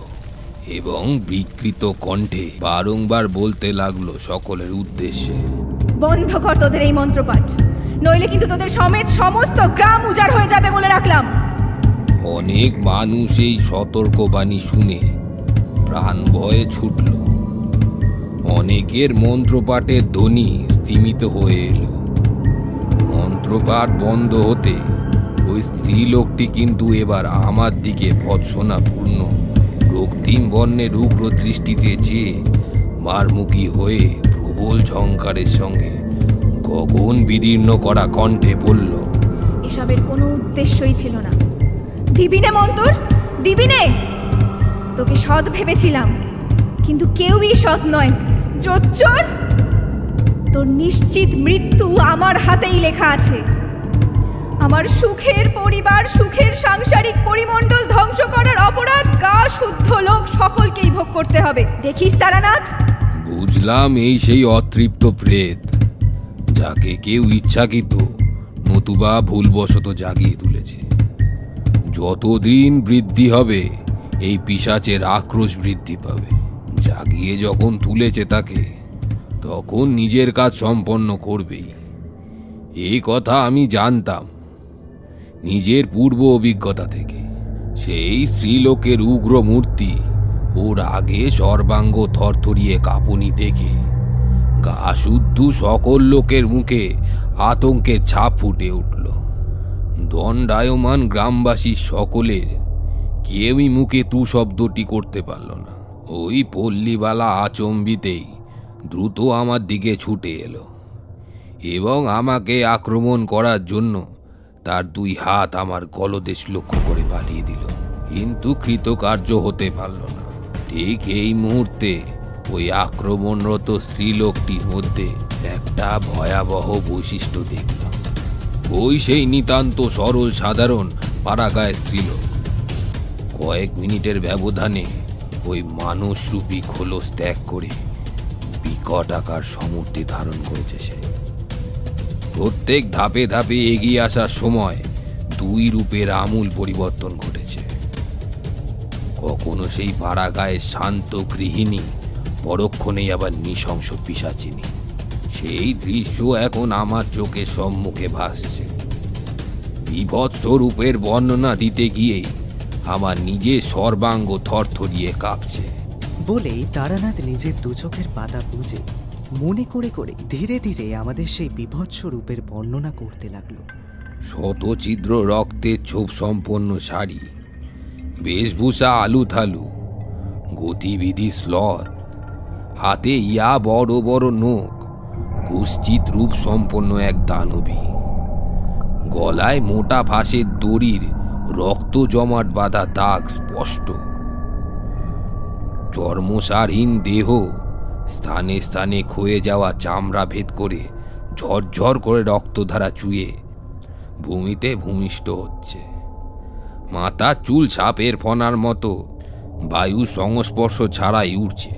এবং বিকৃত কণ্ঠে বারংবার বলতে লাগলো সকলের উদ্দেশ্যে, বন্ধ কর তোদের এই মন্ত্রপাঠ, নইলে কিন্তু তোদের সমেত সমস্ত গ্রাম উজাড় হয়ে যাবে বলে রাখলাম। অনেক মানুষ এই সতর্কবাণী শুনে প্রাণ ভয়ে ছুটল। অনেকের মন্ত্রপাঠের ধ্বনি স্তিমিত হয়ে এলো। মন্ত্রপাঠ বন্ধ হতে ওই স্ত্রীলোকটি কিন্তু এবার আমার দিকে ভৎসনাপূর্ণ রক্তিম বর্ণের উগ্র দৃষ্টিতে চেয়ে মারমুখী হয়ে প্রবল ঝঙ্কারের সঙ্গে গগন বিদীর্ণ করা কণ্ঠে বলল, এসবের কোনো উদ্দেশ্যই ছিল না। দিবি নে মন্তর, দিবি নে। তোকে সৎ ভেবেছিলাম, কিন্তু কেউই সৎ নয়। জোচ্চোর, তোর নিশ্চিত মৃত্যু আমার হাতেই লেখা আছে। আমার সুখের পরিবার, সুখের সাংসারিক পরিমণ্ডল ধ্বংস করার অপরাধ গা শুদ্ধ লোক সকলকেই ভোগ করতে হবে। দেখিস তারানাথ। বুঝলাম এই সেই অতৃপ্ত প্রেত, যাকে কেউ ইচ্ছাকৃত নতুবা ভুলবশত জাগিয়ে তুলেছে। যতদিন বৃদ্ধি হবে এই পিশাচের আক্রোশ বৃদ্ধি পাবে। জাগিয়ে যখন তুলেছে তাকে, তখন নিজের কাজ সম্পন্ন করবেই। এই কথা আমি জানতাম নিজের পূর্ব অভিজ্ঞতা থেকে। সেই স্ত্রীলোকের উগ্র মূর্তি ওর আগে সর্বাঙ্গ থরথরিয়ে কাঁপুনি দেখে গা শুদ্ধ সকল লোকের মুখে আতঙ্কের ছাপ ফুটে উঠল। দণ্ডায়মান গ্রামবাসী সকলের কেউই মুখে তু শব্দটি করতে পারল না। ওই পল্লীবালা আচম্বিতেই দ্রুত আমার দিকে ছুটে এলো এবং আমাকে আক্রমণ করার জন্য তার দুই হাত আমার গলদেশ লক্ষ্য করে বাড়িয়ে দিল, কিন্তু কৃতকার্য হতে পারল না। ঠিক এই মুহূর্তে ওই আক্রমণরত স্ত্রীলোকটির মধ্যে একটা ভয়াবহ বৈশিষ্ট্য দেখলাম। ওই সেই নিতান্ত সরল সাধারণ পাড়াগাঁয়ের স্ত্রীলোক। কয়েক মিনিটের ব্যবধানে ওই মানুষরূপী খোলস ত্যাগ করে বিকট আকার সমূর্তি ধারণ করেছে সে। প্রত্যেক ধাপে ধাপে এগিয়ে আসার সময় দুই রূপের আমূল পরিবর্তন ঘটেছে। কখনো সেই পাড়াগাঁয়ের শান্ত গৃহিণী, পরক্ষণেই আবার নৃশংস পিশাচিনী। সেই দৃশ্য এখন আমার চোখের সম্মুখে ভাসছে। বিভৎস রূপের বর্ণনা দিতে গিয়েই আমার নিজের সর্বাঙ্গ থরথরিয়ে কাঁপছে। বলেই তারানাথ নিজের দু চোখের পাতা বুঝে মনে করে করে ধীরে ধীরে আমাদের সেই বিভৎস রূপের বর্ণনা করতে লাগলো। শতছিদ্র রক্তের ছোপ সম্পন্ন শাড়ি, বেশভূষা আলু থালু, গতিবিধি স্লথ, হাতে ইয়া বড় বড় নখ, কুৎসিত রূপ সম্পন্ন এক দানবী, গলায় মোটা ফাঁসের দড়ির রক্ত জমাট বাঁধা দাগ স্পষ্ট, চর্মসারহীন দেহ, স্থানে স্থানে ক্ষয়ে যাওয়া চামড়া ভেদ করে ঝরঝর করে রক্তধারা চুয়ে ভূমিতে ভূমিষ্ঠ হচ্ছে। মাথা চুল সাপের ফনার মতো বায়ু সংস্পর্শ ছাড়াই উঠছে।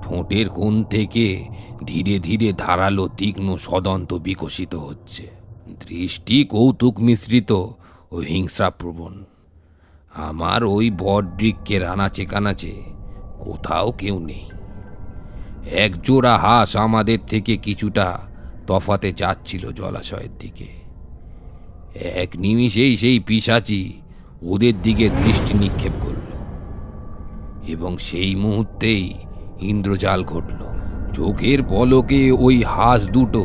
ঠোঁটের কোণ থেকে ধীরে ধীরে ধারালো তীক্ষ্ণ সদন্ত বিকশিত হচ্ছে। দৃষ্টি কৌতুক মিশ্রিত ও হিংস্রাপ্রবণ। আমার ওই বটবৃক্ষের আনাচে কানাচে কোথাও কেউ নেই। একজোড়া হাঁস আমাদের থেকে কিছুটা তফাতে যাচ্ছিল জলাশয়ের দিকে। এক নিমিষেই সেই পিশাচি ওদের দিকে দৃষ্টি নিক্ষেপ করল এবং সেই মুহূর্তেই ইন্দ্রজাল ঘটল। চোখের পলকে ওই হাঁস দুটো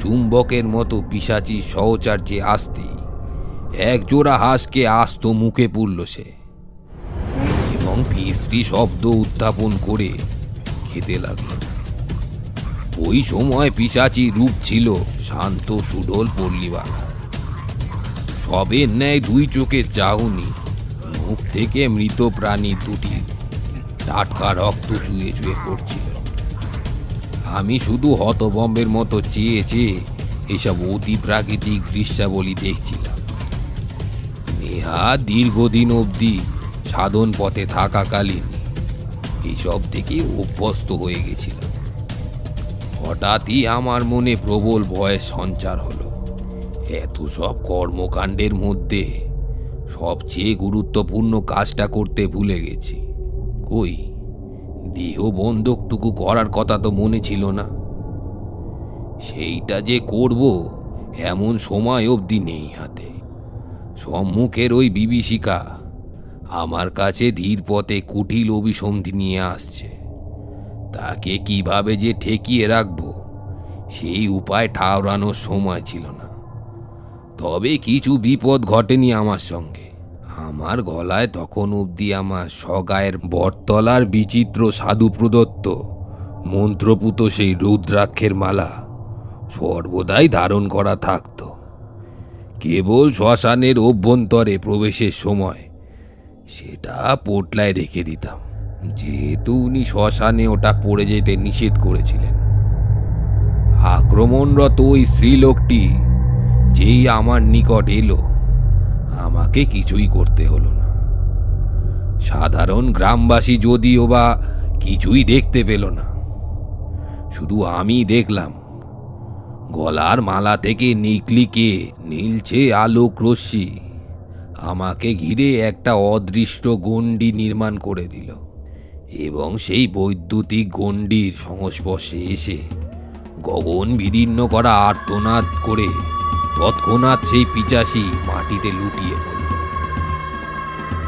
চুম্বকের মতো পিশাচি সহচার্যে আসতেই একজোড়া হাঁসকে আস্ত মুখে পুরল সে এবং বিশ্রী শব্দ উত্থাপন করে খেতে লাগল। ওই সময় পিশাচি রূপ ছিল শান্ত সুডল পল্লীবালা। সবের ন্যায় দুই চোখের চাহনি, মুখ থেকে মৃত প্রাণী দুটি টাটকা রক্ত চুয়ে চুয়ে পড়ছিল। আমি শুধু হতবম্বের মতো চেয়ে চেয়ে এসব অতি প্রাকৃতিক দৃশ্যাবলী দেখছিলাম। নেহা দীর্ঘদিন অবধি সাধন পথে থাকাকালীন এইসব থেকে অভ্যস্ত হয়ে গেছিলাম। হঠাৎই আমার মনে প্রবল ভয়ের সঞ্চার হলো। এত সব কর্মকাণ্ডের মধ্যে সবচেয়ে গুরুত্বপূর্ণ কাজটা করতে ভুলে গেছি। কই, দেহ বন্ধকটুকু করার কথা তো মনে ছিল না। সেইটা যে করব এমন সময় অবধি নেই হাতে। সম্মুখের ওই বিভীষিকা আমার কাছে ধীর পথে কুটিল অভিসন্ধি নিয়ে আসছে। তাকে কিভাবে যে ঠেকিয়ে রাখবো সেই উপায় ঠাউরানোর সময় ছিল না। তবে কিছু বিপদ ঘটেনি আমার সঙ্গে। আমার গলায় তখন অবধি আমার সগায়ের বটতলার বিচিত্র সাধু প্রদত্ত মন্ত্রপুত সেই রুদ্রাক্ষের মালা সর্বদাই ধারণ করা থাকত। কেবল শ্মশানের অভ্যন্তরে প্রবেশের সময় সেটা পোটলায় রেখে দিতাম, যেহেতু উনি শ্মশানে ওটা পড়ে যেতে নিষেধ করেছিলেন। আক্রমণরত ওই স্ত্রীলোকটি যেই আমার নিকট এলো, আমাকে কিছুই করতে হলো না। সাধারণ গ্রামবাসী যদিও বা কিছুই দেখতে পেল না, শুধু আমি দেখলাম গলার মালা থেকে নিকলিকে নীলছে আলোক রশ্মি আমাকে ঘিরে একটা অদৃষ্ট গণ্ডি নির্মাণ করে দিল এবং সেই বৈদ্যুতিক গণ্ডির সংস্পর্শে এসে গগন বিদীর্ণ করা আর্তনাদ করে তৎক্ষণাৎ সেই পিচাসি মাটিতে লুটিয়ে পড়ল।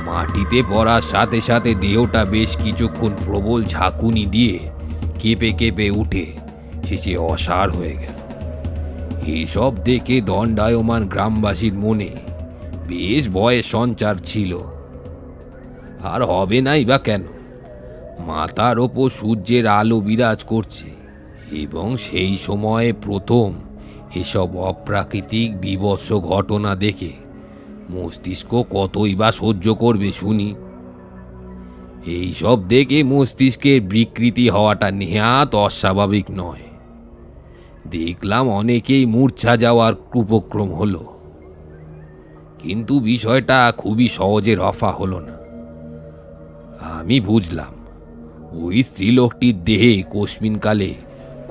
মাটিতে পড়ার সাথে সাথে দেহটা বেশ কিছুক্ষণ প্রবল ঝাঁকুনি দিয়ে কেঁপে কেঁপে উঠে শেষে অসাড় হয়ে গেল। এইসব দেখে দণ্ডায়মান গ্রামবাসীর মনে বেশ ভয়ের সঞ্চার ছিল। আর হবে নাই বা কেন, মাথার ওপর সূর্যের আলো বিরাজ করছে এবং সেই সময়ে প্রথম এসব অপ্রাকৃতিক বিভৎস ঘটনা দেখে মস্তিষ্ক কতই বা সহ্য করবে শুনি। এইসব দেখে মস্তিষ্কের বিকৃতি হওয়াটা নেহাত অস্বাভাবিক নয়। দেখলাম অনেকেই মূর্ছা যাওয়ার উপক্রম হলো, কিন্তু বিষয়টা খুবই সহজে রফা হলো না। আমি বুঝলাম ওই স্ত্রীলোকটির দেহে কোস্মিনকালে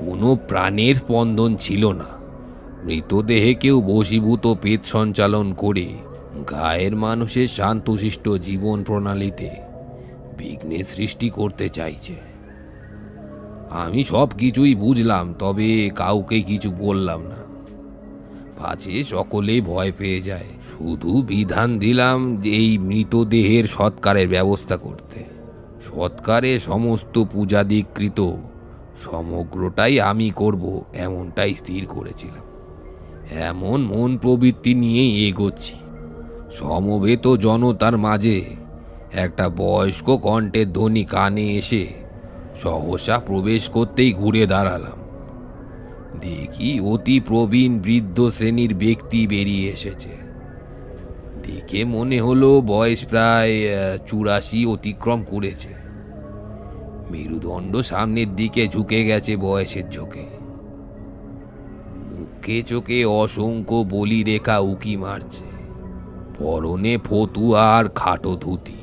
কোনো প্রাণের স্পন্দন ছিল না। মৃতদেহে কেউ বশীভূত পেট সঞ্চালন করে গায়ের মানুষের শান্তশিষ্ট জীবন প্রণালীতে বিঘ্নের সৃষ্টি করতে চাইছে। আমি সব কিছুই বুঝলাম, তবে কাউকে কিছু বললাম না, পাছে সকলেই ভয় পেয়ে যায়। শুধু বিধান দিলাম যে এই মৃতদেহের সৎকারের ব্যবস্থা করতে। সৎকারে সমস্ত পূজাদিকৃত সমগ্রটাই আমি করব, এমনটাই স্থির করেছিলাম। এমন মন প্রবৃত্তি নিয়েই এগোচ্ছি। সমবেত জনতার মাঝে একটা বয়স্ক কণ্ঠের ধ্বনি কানে এসে সহসা প্রবেশ করতেই ঘুরে দাঁড়ালাম। দেখি অতি প্রবীণ বৃদ্ধ শ্রেণীর ব্যক্তি বেরিয়ে এসেছে। দেখে মনে হলো বয়স প্রায় 84 অতিক্রম করেছে। মেরুদণ্ড সামনের দিকে ঝুঁকে গেছে বয়সের ঝোঁকে। মুখে চোখে অসংখ্য বলি রেখা উকি মারছে। পরনে ফতুয়া আর খাটো ধুতি।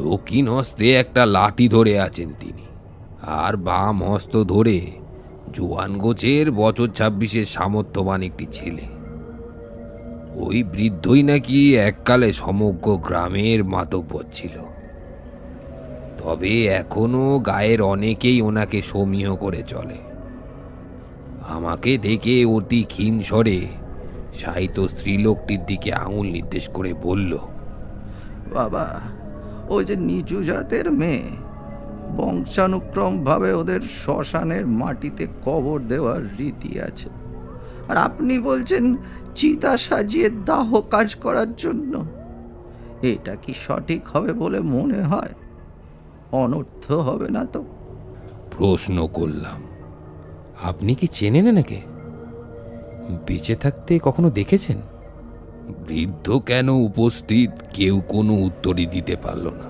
দক্ষিণ হস্তে একটা লাঠি ধরে আছেন তিনি, আর বাম হস্ত ধরে জোয়ান গোছের বছর 26-এর সামর্থ্যবান একটি ছেলে। ওই বৃদ্ধই নাকি এককালে সমগ্র গ্রামের মাতব্বর ছিল, তবে এখনো গায়ের অনেকেই ওনাকে সমীহ করে চলে। আমাকে দেখে অতি ক্ষীণ স্বরে সাহিত্য স্ত্রীলোকটির দিকে আঙুল নির্দেশ করে বলল, বাবা, ওই যে নিচু জাতের মেয়ে, বংশানুক্রমভাবে ওদের শ্মশানের মাটিতে কবর দেওয়ার রীতি আছে, আর আপনি বলছেন চিতা সাজিয়ে দাহ কাজ করার জন্য। এটা কি সঠিক হবে বলে মনে হয়? অনর্থ হবে না তো? প্রশ্ন করলাম। আপনি কি চেনেন এনাকে? বেঁচে থাকতে কখনো দেখেছেন? বৃদ্ধ কেন উপস্থিত কেউ কোনো উত্তরই দিতে পারল না।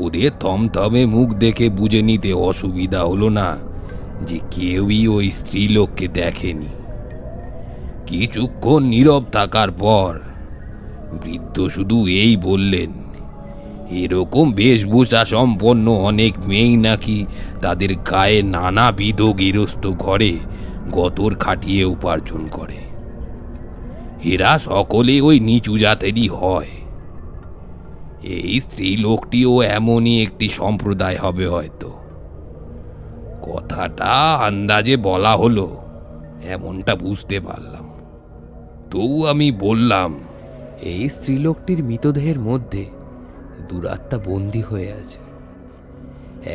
ওদের থমথমে মুখ দেখে বুঝে নিতে অসুবিধা হলো না যে কেউই ওই স্ত্রীলোককে দেখেনি। কিছুক্ষণ নীরব থাকার পর বৃদ্ধ শুধু এই বললেন, এরকম বেশভূষা সম্পন্ন অনেক মেয়েই নাকি তাদের গায়ে নানাবিধ গৃহস্থ ঘরে গতর খাটিয়ে উপার্জন করে। এরা সকলে ওই নিচু জাতেরই হয়। এই স্ত্রী লোকটিও এমনই একটি সম্প্রদায় হবে হয়তো। কথাটা আন্দাজে বলা হলো, এমনটা বুঝতে পারলাম। তবু আমি বললাম, এই স্ত্রীলোকটির মৃতদেহের মধ্যে দুরাত্মা বন্দী হয়ে আছে।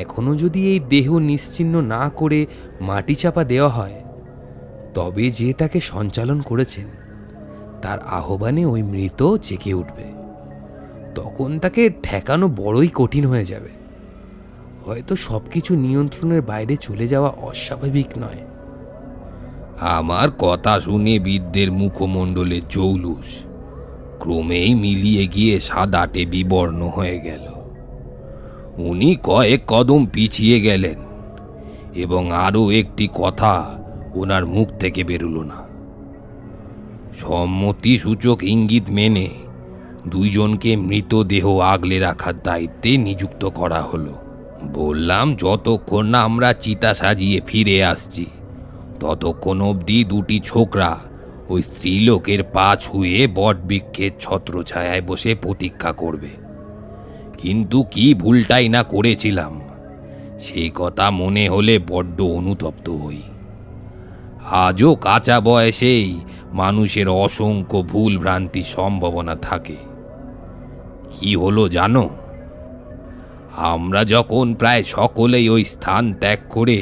এখনো যদি এই দেহ নিশ্চিহ্ন না করে মাটি চাপা দেওয়া হয়, তবে যে তাকে সঞ্চালন করেছেন তার আহ্বানে ওই মৃত জেগে উঠবে। তখন তাকে ঠেকানো বড়ই কঠিন হয়ে যাবে। হয়তো সবকিছু নিয়ন্ত্রণের বাইরে চলে যাওয়া অস্বাভাবিক নয়। আমার কথা শুনে বৃদ্ধের মুখমণ্ডলে জৌলুস ক্রমেই মিলিয়ে গিয়ে সাদাটে বিবর্ণ হয়ে গেল। উনি কয়েক কদম পিছিয়ে গেলেন এবং আরও একটি কথা ওনার মুখ থেকে বেরোলো না। সম্মতি সূচক ইঙ্গিত মেনে দুইজনকে মৃতদেহ আগলে রাখার দায়িত্বে নিযুক্ত করা হলো। বললাম, যতক্ষণ না আমরা চিতা সাজিয়ে ফিরে আসছি ততক্ষণ অবধি দুটি ছোকরা ওই স্ত্রীলোকের পা ছুঁয়ে বটবৃক্ষের ছত্রছায়ায় বসে প্রতীক্ষা করবে। কিন্তু কি ভুলটাই না করেছিলাম, সেই কথা মনে হলে বড্ড অনুতপ্ত হই। আজও কাঁচা বয়সেই মানুষের অসংখ্য ভুল ভ্রান্তির সম্ভাবনা থাকে। কি হলো জানো, আমরা যখন প্রায় সকলেই ওই স্থান ত্যাগ করে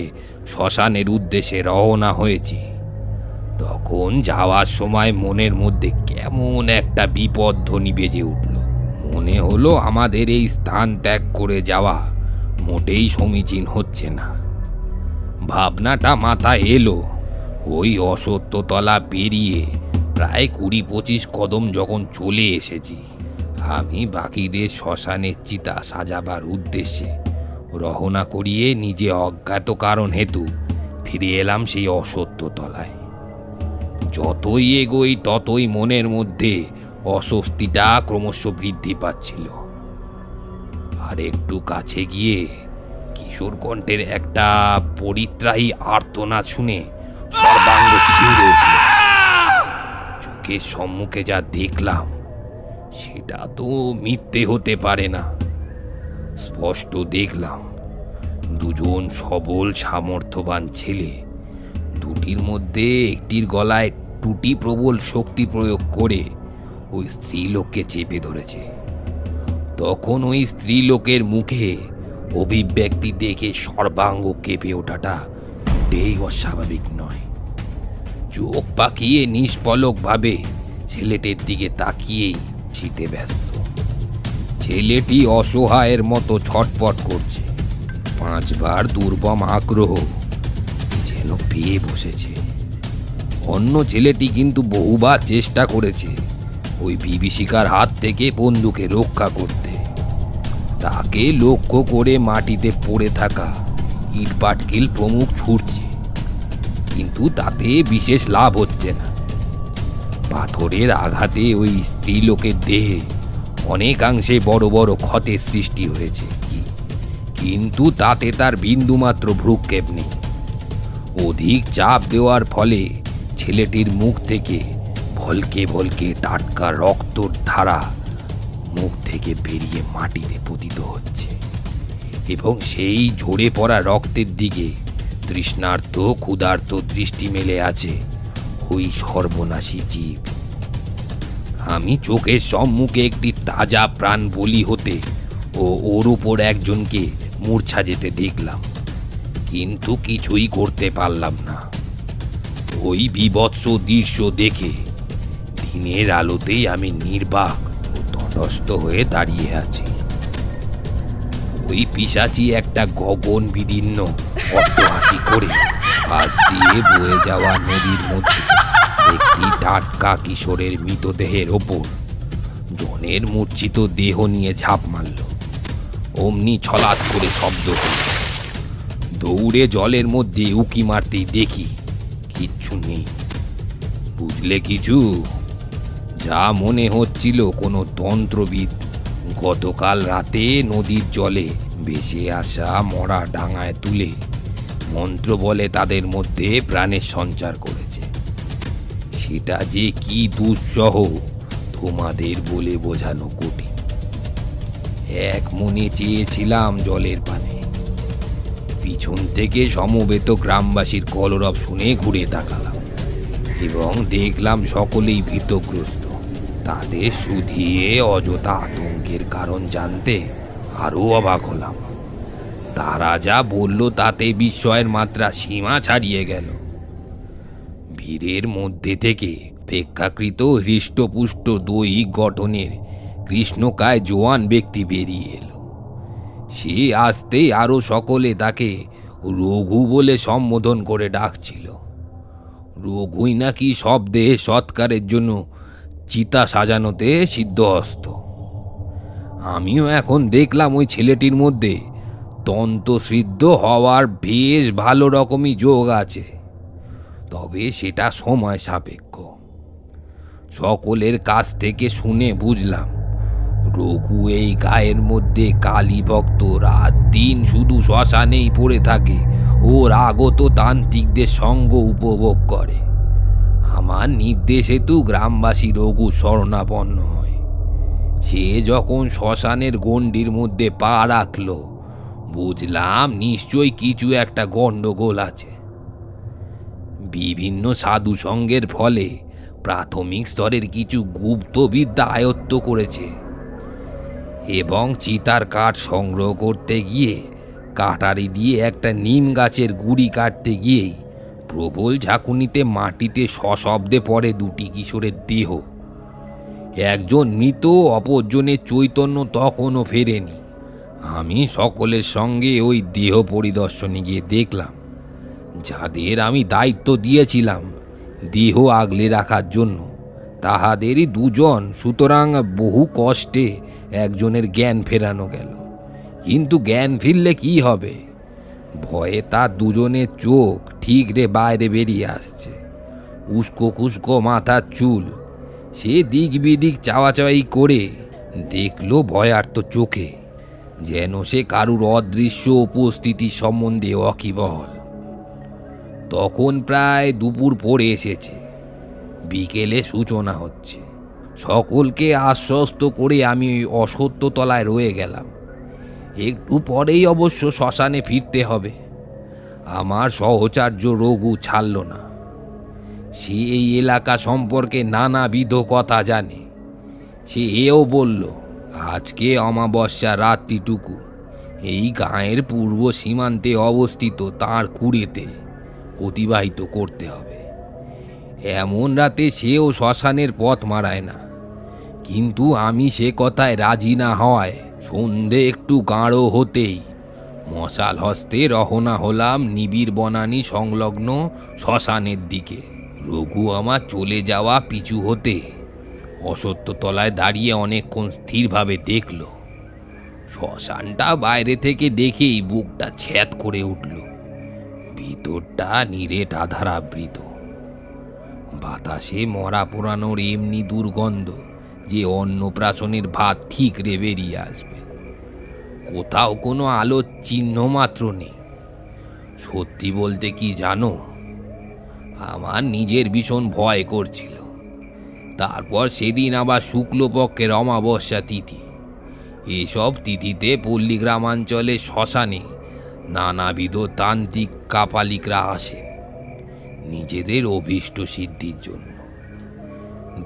শ্মশানের উদ্দেশ্যে রওনা হয়েছি, তখন যাওয়ার সময় মনের মধ্যে কেমন একটা বিপদ ধ্বনি বেজে উঠল। মনে হলো আমাদের এই স্থান ত্যাগ করে যাওয়া মোটেই সমীচীন হচ্ছে না। ভাবনাটা মাথায় এলো ওই অসত্যতলা পেরিয়ে প্রায় 20-25 কদম যখন চলে এসেছি, আমি বাকিদের শ্মশানের চিতা সাজাবার উদ্দেশ্যে রওনা করিয়ে নিজে অজ্ঞাত কারণ হেতু ফিরে এলাম সেই অসত্যতলায়। যতই এগোই ততই মনের মধ্যে অস্বস্তিটা ক্রমশ বৃদ্ধি পাচ্ছিল। আর একটু কাছে গিয়ে কিশোর কণ্ঠের একটা পরিত্রাহী আর্তনাদ শুনে সর্বাঙ্গ শিউরে উঠল। চোখের সম্মুখে যা দেখলাম সেটা তো মিথ্যে হতে পারে না। স্পষ্ট দেখলাম দুজন সবল সামর্থ্যবান ছেলে, দুটির মধ্যে একটির গলায় টুটি প্রবল শক্তি প্রয়োগ করে ওই স্ত্রীলোককে চেপে ধরেছে। তখন ওই স্ত্রীলোকের মুখে অভিব্যক্তি দেখে সর্বাঙ্গ কেঁপে ওঠাটা মোটেই অস্বাভাবিক নয়। চোখ পাকিয়ে নিষ্পলকভাবে ছেলেটির দিকে তাকিয়েই শীতে ব্যস্ত। ছেলেটি অসহায়ের মতো ছটপট করছে। 5 বার দুর্বম আগ্রহ যেন পেয়ে বসেছে। অন্য ছেলেটি কিন্তু বহুবার চেষ্টা করেছে ওই বিভীষিকার হাত থেকে বন্ধুকে রক্ষা করতে। তাকে লক্ষ্য করে মাটিতে পড়ে থাকা ইট পাটকেল প্রমুখ ছুটছে, কিন্তু তাতে বিশেষ লাভ হচ্ছে না। পাথরের আঘাতে ওই স্ত্রীলোকের দেহে অনেকাংশে বড় বড় ক্ষতের সৃষ্টি হয়েছে, কিন্তু তাতে তার বিন্দুমাত্র ভ্রুক্ষেপ নেই। অধিক চাপ দেওয়ার ফলে ছেলেটির মুখ থেকে ভলকে ভলকে টাটকা রক্তর ধারা মুখ থেকে বেরিয়ে মাটিতে পতিত হচ্ছে, এবং সেই ঝরে পড়া রক্তের দিকে তৃষ্ণার্ত ক্ষুধার্ত দৃষ্টি মেলে আছে ওই সর্বনাশী জীব। আমি চোখের সম্মুখে একটি তাজা প্রাণ বলি হতে ও ওর উপর একজনকে মূর্ছা যেতে দেখলাম, কিন্তু কিছুই করতে পারলাম না। ওই বীভৎস দৃশ্য দেখে দিনের আলোতেই আমি নির্বাক ও তটস্থ হয়ে দাঁড়িয়ে আছি। ওই পিশাচি একটা গগন বিদীর্ণ অট্টহাসি করে পাশ দিয়ে বয়ে যাওয়া নদীর মধ্যে একটি টাটকা কিশোরের মৃতদেহের ওপর জনের মূর্ছিত দেহ নিয়ে ঝাঁপ মারল। অমনি ছলাৎ করে শব্দ হল। দৌড়ে জলের মধ্যে উকি মারতেই দেখি কিচ্ছু নেই। বুঝলে কিছু? যা মনে হচ্ছিল কোনো তন্ত্রবিদ গতকাল রাতে নদীর জলে ভেসে আসা মরা ডাঙায় তুলে মন্ত্র বলে তাদের মধ্যে প্রাণের সঞ্চার করেছে। সেটা যে কি দুঃসহ তোমাদের বলে বোঝানো কঠিন। এক মনে চেয়েছিলাম জলের পানে। পিছন থেকে সমবেত গ্রামবাসীর কলরব শুনে ঘুরে তাকালাম এবং দেখলাম সকলেই ভীতগ্রস্ত। তাদের শুধিয়ে অযথা আতঙ্কের কারণ জানতে আরও অবাক হলাম। তারা যা বলল তাতে বিস্ময়ের মাত্রা সীমা ছাড়িয়ে গেল। ভিড়ের মধ্যে থেকে অপেক্ষাকৃত হৃষ্টপুষ্ট দৈহিক গঠনের কৃষ্ণকায় জোয়ান ব্যক্তি বেরিয়ে এলো। সে আসতেই আরও সকলে তাকে রঘু বলে সম্বোধন করে ডাকছিল। রঘুই নাকি সব দেহে সৎকারের জন্য চিতা সাজানোতে সিদ্ধহস্ত। আমিও এখন দেখলাম ওই ছেলেটির মধ্যে তন্ত্রসিদ্ধ হওয়ার বেশ ভালো রকমই যোগ আছে, তবে সেটা সময় সাপেক্ষ। সকলের কাছ থেকে শুনে বুঝলাম রঘু এই গায়ের মধ্যে কালী ভক্ত রাত দিন শুধু শ্মশানেই পড়ে থাকে ওর আগত তান্ত্রিকদের সঙ্গ উপভোগ করে। আমার নির্দেশে তো গ্রামবাসী রঘু শরণাপন্ন হয়। সে যখন শ্মশানের গণ্ডির মধ্যে পা রাখল, বুঝলাম নিশ্চয়ই কিছু একটা গণ্ডগোল আছে। বিভিন্ন সাধু সঙ্গের ফলে প্রাথমিক স্তরের কিছু গুপ্তবিদ্যা আয়ত্ত করেছে এবং চিতার কাঠ সংগ্রহ করতে গিয়ে কাটারি দিয়ে একটা নিম গাছের গুড়ি কাটতে গিয়েই প্রবল ঝাঁকুনিতে মাটিতে সশব্দে পড়ে দুটি কিশোরের দেহ। একজন মৃত, অপরজনের চৈতন্য তখনও ফেরেনি। আমি সকলের সঙ্গে ওই দেহ পরিদর্শনে গিয়ে দেখলাম যাদের আমি দায়িত্ব দিয়েছিলাম দেহ আগলে রাখার জন্য তাহাদেরই দুজন। সুতরাং বহু কষ্টে একজনের জ্ঞান ফেরানো গেল। কিন্তু জ্ঞান ফিরলে কি হবে? ভয়ে তার দুজনের চোখ ঠিকরে বাইরে বেরিয়ে আসছে, উস্কো খুস্কো মাথার চুল। সে দিক বিদিক চাওয়াচাওয়ি করে দেখল ভয়ার্ত চোখে, যেন সে কারুর অদৃশ্য উপস্থিতি সম্বন্ধে অকিবহল। তখন প্রায় দুপুর পড়ে এসেছে, বিকেলে সূচনা হচ্ছে। সকলকে আশ্বস্ত করে আমি ওই অসত্য তলায় রয়ে গেলাম। একটু পরেই অবশ্য শ্মশানে ফিরতে হবে। আমার সহচার্য রঘু ছাড়ল না। সে এই এলাকা সম্পর্কে নানাবিধ কথা জানে। সে এও বলল, আজকে অমাবস্যা রাত্রিটুকু এই গাঁয়ের পূর্ব সীমান্তে অবস্থিত তাঁর কুড়েতে অতিবাহিত করতে হবে। এমন রাতে সেও শ্মশানের পথ মারায় না। কিন্তু আমি সে কথায় রাজি না হওয়ায় সন্ধে একটু গাঢ় হতেই মশাল হস্তে রওনা হলাম নিবিড় বনানী সংলগ্ন শ্মশানের দিকে। রঘু আমার চলে যাওয়া পিছু হতে অসত্য তলায় দাঁড়িয়ে অনেকক্ষণ স্থিরভাবে দেখল। শ্মশানটা বাইরে থেকে দেখেই বুকটা ছ্যাদ করে উঠল। ভিতরটা নিরেট আধার আবৃত। বাতাসে মরা পোড়ানোর এমনি দুর্গন্ধ যে অন্নপ্রাশনের ভাত ঠিকরে বেরিয়ে আসবে। কোথাও কোনো আলোর চিহ্ন মাত্র নেই। সত্যি বলতে কি জানো, আমার নিজের ভীষণ ভয় করছিল। তারপর সেদিন আবার শুক্লপক্ষের অমাবস্যা তিথি। এসব তিথিতে পল্লী গ্রামাঞ্চলে শ্মশানে নানাবিধ তান্ত্রিক কাপালিকরা আসেন নিজেদের অভীষ্ট সিদ্ধির জন্য।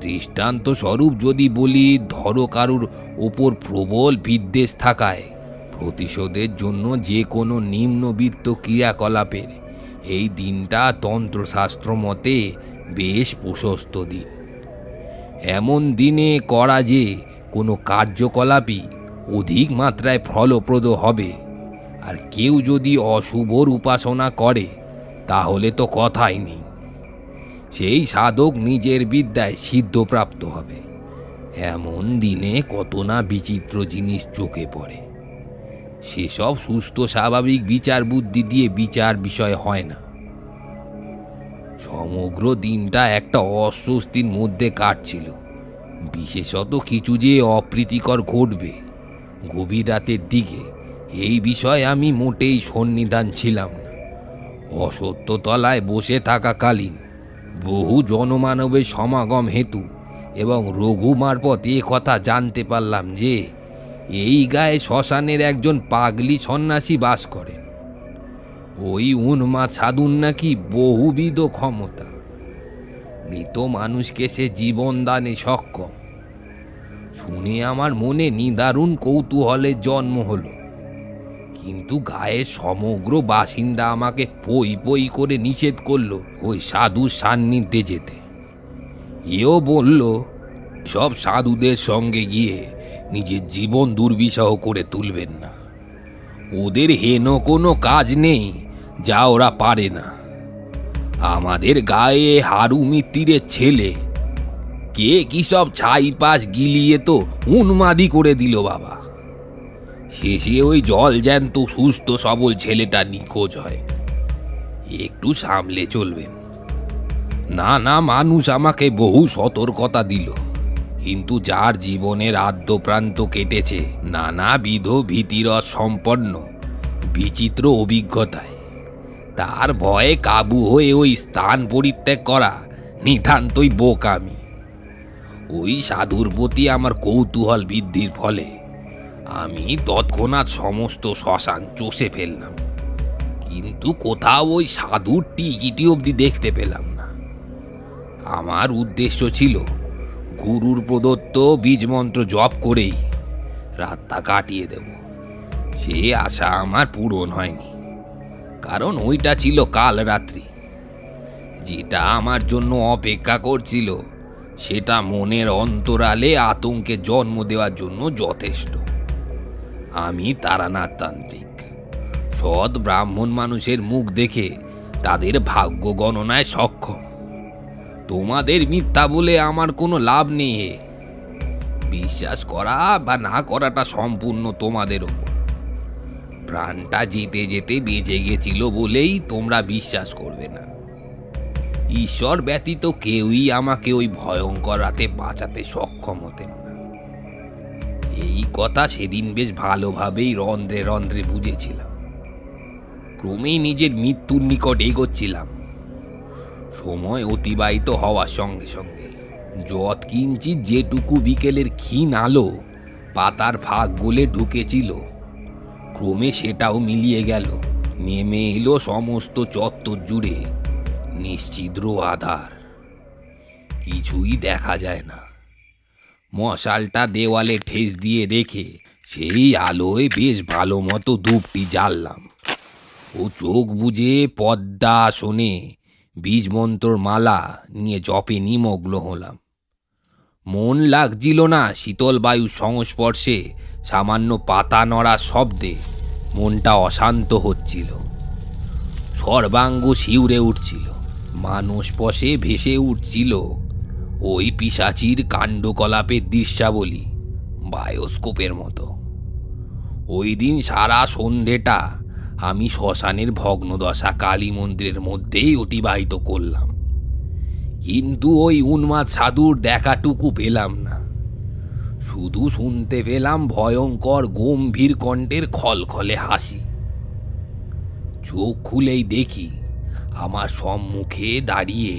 দৃষ্টান্ত স্বরূপ যদি বলি, ধরো কারুর ওপর প্রবল বিদ্বেষ থাকায় প্রতিশোধের জন্য যে কোনো নিম্নবিত্ত ক্রিয়াকলাপের এই দিনটা তন্ত্রশাস্ত্র মতে বেশ প্রশস্ত দিন। এমন দিনে করা যে কোনো কার্যকলাপই অধিক মাত্রায় ফলপ্রদ হবে। আর কেউ যদি অশুভর উপাসনা করে তাহলে তো কথাই নেই, সেই সাধক নিজের বিদ্যায় সিদ্ধপ্রাপ্ত হবে। এমন দিনে কত না বিচিত্র জিনিস চোখে পড়ে। সেসব সুস্থ স্বাভাবিক বিচার বুদ্ধি দিয়ে বিচার বিষয় হয় না। সমগ্র দিনটা একটা অস্বস্তির মধ্যে কাটছিল। বিশেষত কিছু যে অপ্রীতিকর ঘটবে গভীর রাতের দিকে, এই বিষয়ে আমি মোটেই সন্নিধান ছিলাম না। অসত্য তলায় বসে থাকাকালীন বহু জনমানবের সমাগম হেতু এবং রঘু মারফত এ কথা জানতে পারলাম যে এই গায়ে শ্মশানের একজন পাগলি সন্ন্যাসী বাস করেন। ওই উন্মাদ সাধুর নাকি বহুবিধ ক্ষমতা। মৃত মানুষকে সে জীবন দানে সক্ষম। শুনে আমার মনে নিদারুণ কৌতূহলের জন্ম হলো। কিন্তু গায়ের সমগ্র বাসিন্দা আমাকে পই পই করে নিষেধ করলো ওই সাধুর সান্নিধ্যে যেতে। এও বলল, সব সাধুদের সঙ্গে গিয়ে নিজের জীবন দুর্বিষহ করে তুলবেন না। ওদের হেন কোনো কাজ নেই যা ওরা পারে না। আমাদের গায়ে হারু মিত্তিরের ছেলে কে কি সব ছাই পাশ গিলিয়ে তো উন্মাদি করে দিল বাবা। শেষে ওই জল জ্যান্ত সুস্থ সবল ছেলেটা নিখোঁজ হয়। একটু সামলে চলবেন। নানা মানুষ আমাকে বহু সতর্কতা দিল, কিন্তু যার জীবনের আদ্যপ্রান্ত কেটেছে নানাবিধ ভীতিরস সম্পন্ন বিচিত্র অভিজ্ঞতায়, তার ভয়ে কাবু হয়ে ওই স্থান পরিত্যাগ করা নিতান্তই বোকামি। ওই সাধুর প্রতি আমার কৌতূহল বৃদ্ধির ফলে আমি তৎক্ষণাৎ সমস্ত শ্মশান চষে ফেললাম, কিন্তু কোথাও ওই সাধুর টিকিটি অবধি দেখতে পেলাম না। আমার উদ্দেশ্য ছিল গুরুর প্রদত্ত বীজমন্ত্র জপ করেই রাতটা কাটিয়ে দেব। সে আশা আমার পূরণ হয়নি, কারণ ওইটা ছিল কাল রাত্রি। যেটা আমার জন্য অপেক্ষা করছিল সেটা মনের অন্তরালে আতঙ্কে জন্ম দেওয়ার জন্য যথেষ্ট। আমি তারানাথ তান্ত্রিক, সৎ ব্রাহ্মণ মানুষের মুখ দেখে তাদের ভাগ্য গণনায় সক্ষম। তোমাদের মিথ্যা বলে আমার কোনো লাভ নেই। বিশ্বাস করা বা না করাটা সম্পূর্ণ তোমাদের ওপর। প্রাণটা যেতে যেতে বেঁচে গেছিল বলেই তোমরা বিশ্বাস করবে না। ঈশ্বর ব্যতীত কেউই আমাকে ওই ভয়ঙ্কর রাতে বাঁচাতে সক্ষম হতেন না। এই কথা সেদিন বেশ ভালোভাবেই রন্ধ্রে রন্ধ্রে বুঝেছিলাম। ক্রমেই নিজের মৃত্যুর নিকট এগোচ্ছিলাম। সময় অতিবাহিত হওয়ার সঙ্গে সঙ্গে যৎকিঞ্চিৎ যেটুকু বিকেলের ক্ষীণ আলো পাতার ফাঁক গলে ঢুকেছিল, ক্রমে সেটাও মিলিয়ে গেল। নেমে এলো সমস্ত চত্বর জুড়ে নিশ্চিদ্র আধার। কিছুই দেখা যায় না। মশালটা দেওয়ালে ঠেস দিয়ে রেখে সেই আলোয় বেশ ভালো মতো ধূপটি জ্বাললাম ও চোখ বুজে পদ্মা আসনে বীজমন্ত্রর মালা নিয়ে জপে নিমগ্ন হলাম। মন লাগছিল না শীতল বায়ুর সংস্পর্শে সামান্য পাতা নড়ার শব্দে মনটা অশান্ত হচ্ছিল। সর্বাঙ্গ শিউরে উঠছিল। মানস পশে ভেসে উঠছিল ওই পিশাচির কাণ্ডকলাপের দৃশ্যাবলী বায়োস্কোপের মতো। ওই দিন সারা সন্ধেটা আমি শ্মশানের ভগ্নদশা কালী মন্দিরের মধ্যেই অতিবাহিত করলাম, কিন্তু ওই উন্মাদ সাধুর দেখাটুকু পেলাম না। শুধু শুনতে পেলাম ভয়ঙ্কর গম্ভীর কণ্ঠের খলখলে হাসি। চোখ খুলেই দেখি আমার সম্মুখে দাঁড়িয়ে,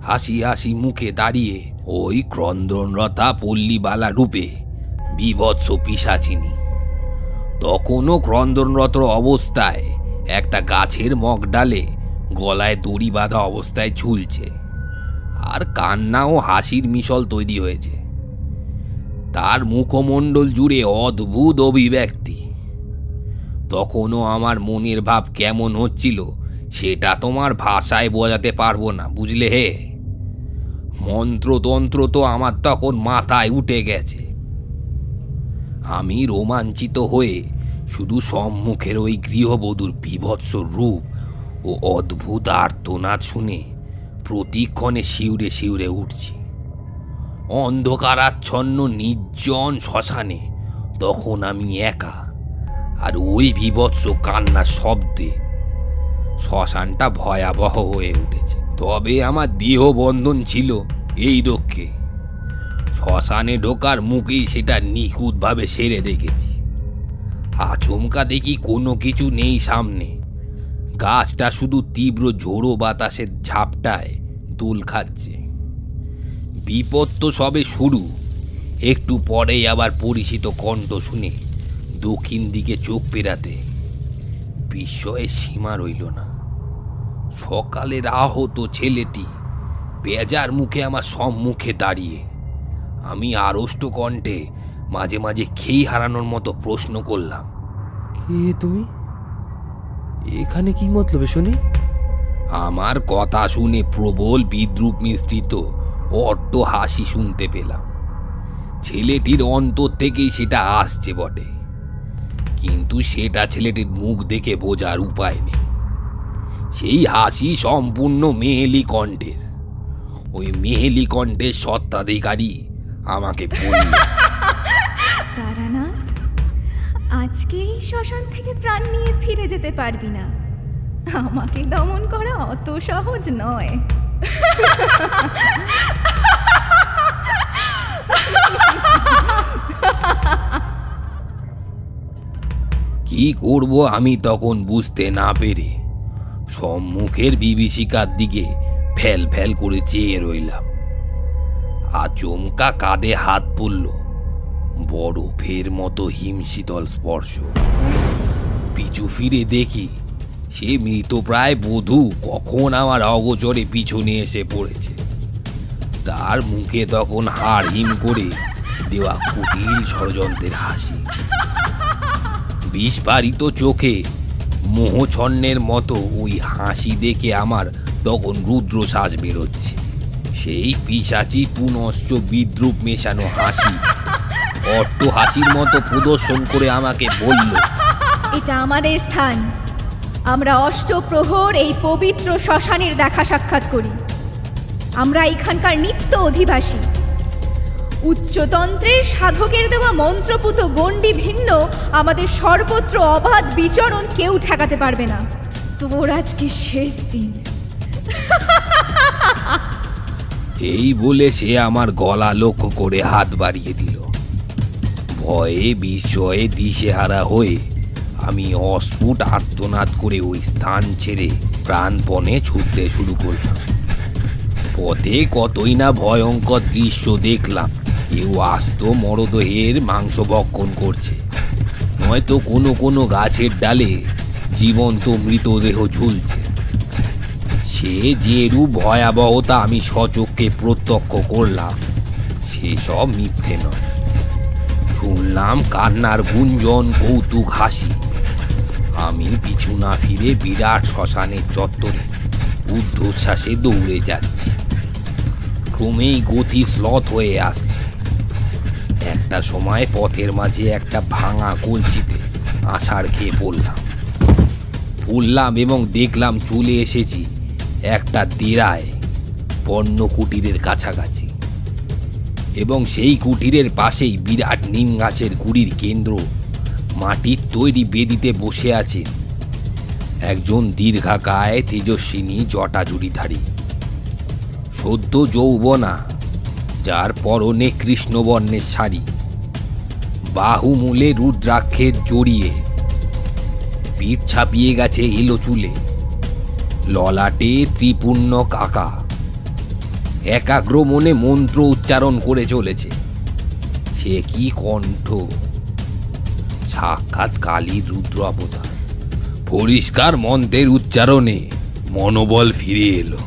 হাসি হাসি মুখে দাঁড়িয়ে ওই ক্রন্দনরতা পল্লীবালা রূপে বীভৎস পিশাচিনী। তখনও ক্রন্দনরত অবস্থায় একটা গাছের মগডালে গলায় দড়ি বাঁধা অবস্থায় ঝুলছে, আর কান্না ও হাসির মিশল তৈরি হয়েছে। তার মুখমণ্ডল জুড়ে অদ্ভুত অভিব্যক্তি। তখনও আমার মনের ভাব কেমন হচ্ছিল সেটা তোমার ভাষায় বোঝাতে পারবো না, বুঝলে হে। মন্ত্রতন্ত্র তো আমার তখন মাথায় উঠে গেছে। আমি রোমাঞ্চিত হয়ে শুধু সম্মুখের ওই গৃহবধূর বীভৎস রূপ ও অদ্ভুত আর্তনাদ শুনে প্রতিক্ষণে শিউরে শিউরে উঠছি। অন্ধকারাচ্ছন্ন নির্জন শ্মশানে তখন আমি একা, আর ওই বীভৎস কান্নার শব্দে শ্মশানটা ভয়াবহ হয়ে উঠেছে। তবে আমার দেহবন্ধন ছিল এই রক্ষে। শ্মশানে ঢোকার মুখেই সেটা নিখুঁতভাবে সেরে দেখেছি। আচমকা দেখি কোনো কিছু নেই সামনে। গাছটা শুধু তীব্র ঝোড়ো বাতাসের ঝাপটায় দোল খাচ্ছে। বিপদ তো সবে শুরু। একটু পরেই আবার পরিচিত কণ্ঠ শুনে দক্ষিণ দিকে চোখ পেরাতে বিস্ময়ের সীমা রইল না। সকালের আহত ছেলেটি বেজার মুখে আমার সম্মুখে দাঁড়িয়ে। আমি আড়ষ্ট কণ্ঠে মাঝে মাঝে খেই হারানোর মতো প্রশ্ন করলাম, কে তুমি? এখানে কি মতলবে শুনি? আমার কথা শুনে প্রবল বিদ্রুপ মিশ্রিত অট্ট হাসি শুনতে পেলাম। ছেলেটির অন্তর থেকেই সেটা আসছে বটে, কিন্তু সেটা ছেলেটির মুখ দেখে বোঝার উপায় নেই। সেই হাসি সম্পূর্ণ মেহেলি কণ্ঠের। ওই মেহেলি কণ্ঠের সত্ত্বাধিকারী আমাকে বলল, তারানাথ, আজকে এই শ্মশান থেকে প্রাণ নিয়ে ফিরে যেতে পারবি না। আমাকে দমন করা অত সহজ নয়। কি করব আমি তখন বুঝতে না পেরে সম্মুখের বিভীষিকার দিকে ফ্যাল ফ্যাল করে চেয়ে রইলাম। আচমকা কাঁধে হাত পড়ল, বরফের মতো হিমশীতল স্পর্শ। পিছু ফিরে দেখি সে মৃতপ্রায় বধূ কখন আমার অগোচরে পিছনে এসে পড়েছে। তার মুখে তখন হাড় হিম করে দেওয়া কুটিল ষড়যন্ত্রের হাসি। বিস্ফারিত চোখে মোহছন্নের মতো ওই হাসি দেখে আমার তখন রুদ্রশ্বাস বেরোচ্ছে। সেই পিশাচি পুনশ্চ বিদ্রুপ মেশানো হাসি অট্ট হাসির মতো প্রদর্শন করে আমাকে বলল, এটা আমাদের স্থান। আমরা অষ্টপ্রহর এই পবিত্র শ্মশানের দেখা সাক্ষাৎ করি। আমরা এখানকার নিত্য অধিবাসী। উচ্চতন্ত্রের সাধকের দেওয়া মন্ত্রপুত গণ্ডি ভিন্ন আমাদের সর্বত্র অবাধ বিচরণ কেউ ঠেকাতে পারবে না। তোর আজকে শেষ দিন। এই বলে সে আমার গলা লক্ষ্য করে হাত বাড়িয়ে দিল। ভয়ে বিস্ময়ে দিশেহারা হয়ে আমি অস্ফুট আর্তনাদ করে ওই স্থান ছেড়ে প্রাণপণে ছুটতে শুরু করলাম। পথে কতই না ভয়ঙ্কর দৃশ্য দেখলাম। কেউ আস্ত মরদেহের মাংস ভক্ষণ করছে, নয়তো কোনো কোনো গাছের ডালে জীবন্ত মৃতদেহ ঝুলছে। সে যে রূপ ভয়াবহতা আমি স্বচক্ষে প্রত্যক্ষ করলাম, সেসব মিথ্যে নয়। শুনলাম কান্নার গুঞ্জন, কৌতুক হাসি। আমি পিছু না ফিরে বিরাট শ্মশানের চত্বরে ঊর্ধ্বশ্বাসে দৌড়ে যাচ্ছি। ক্রমেই গতি শ্লথ হয়ে আসছে। একটা সময় পথের মাঝে একটা ভাঙা কলসিতে আছাড় খেয়ে পড়লাম এবং দেখলাম চলে এসেছি একটা দেরায় পণ্য কুটিরের কাছাকাছি। এবং সেই কুটিরের পাশেই বিরাট নিম গাছের গুড়ির কেন্দ্র মাটির তৈরি বেদিতে বসে আছেন একজন দীর্ঘাকায় তেজস্বিনী জটাজুড়িধারী সদ্য যৌবনা, যার পরনে কৃষ্ণবর্ণের শাড়ি, বাহুমূলে রুদ্রাক্ষের জড়িয়ে, পিঠ ছাপিয়ে গেছে এলো চুলে, ললাটে ত্রিপুণ্য কাকা, একাগ্র মনে মন্ত্র উচ্চারণ করে চলেছে। সে কি কণ্ঠ! সাক্ষাৎ কালীর রুদ্র অবতার। পরিষ্কার মন্ত্রের উচ্চারণে মনোবল ফিরে এলো।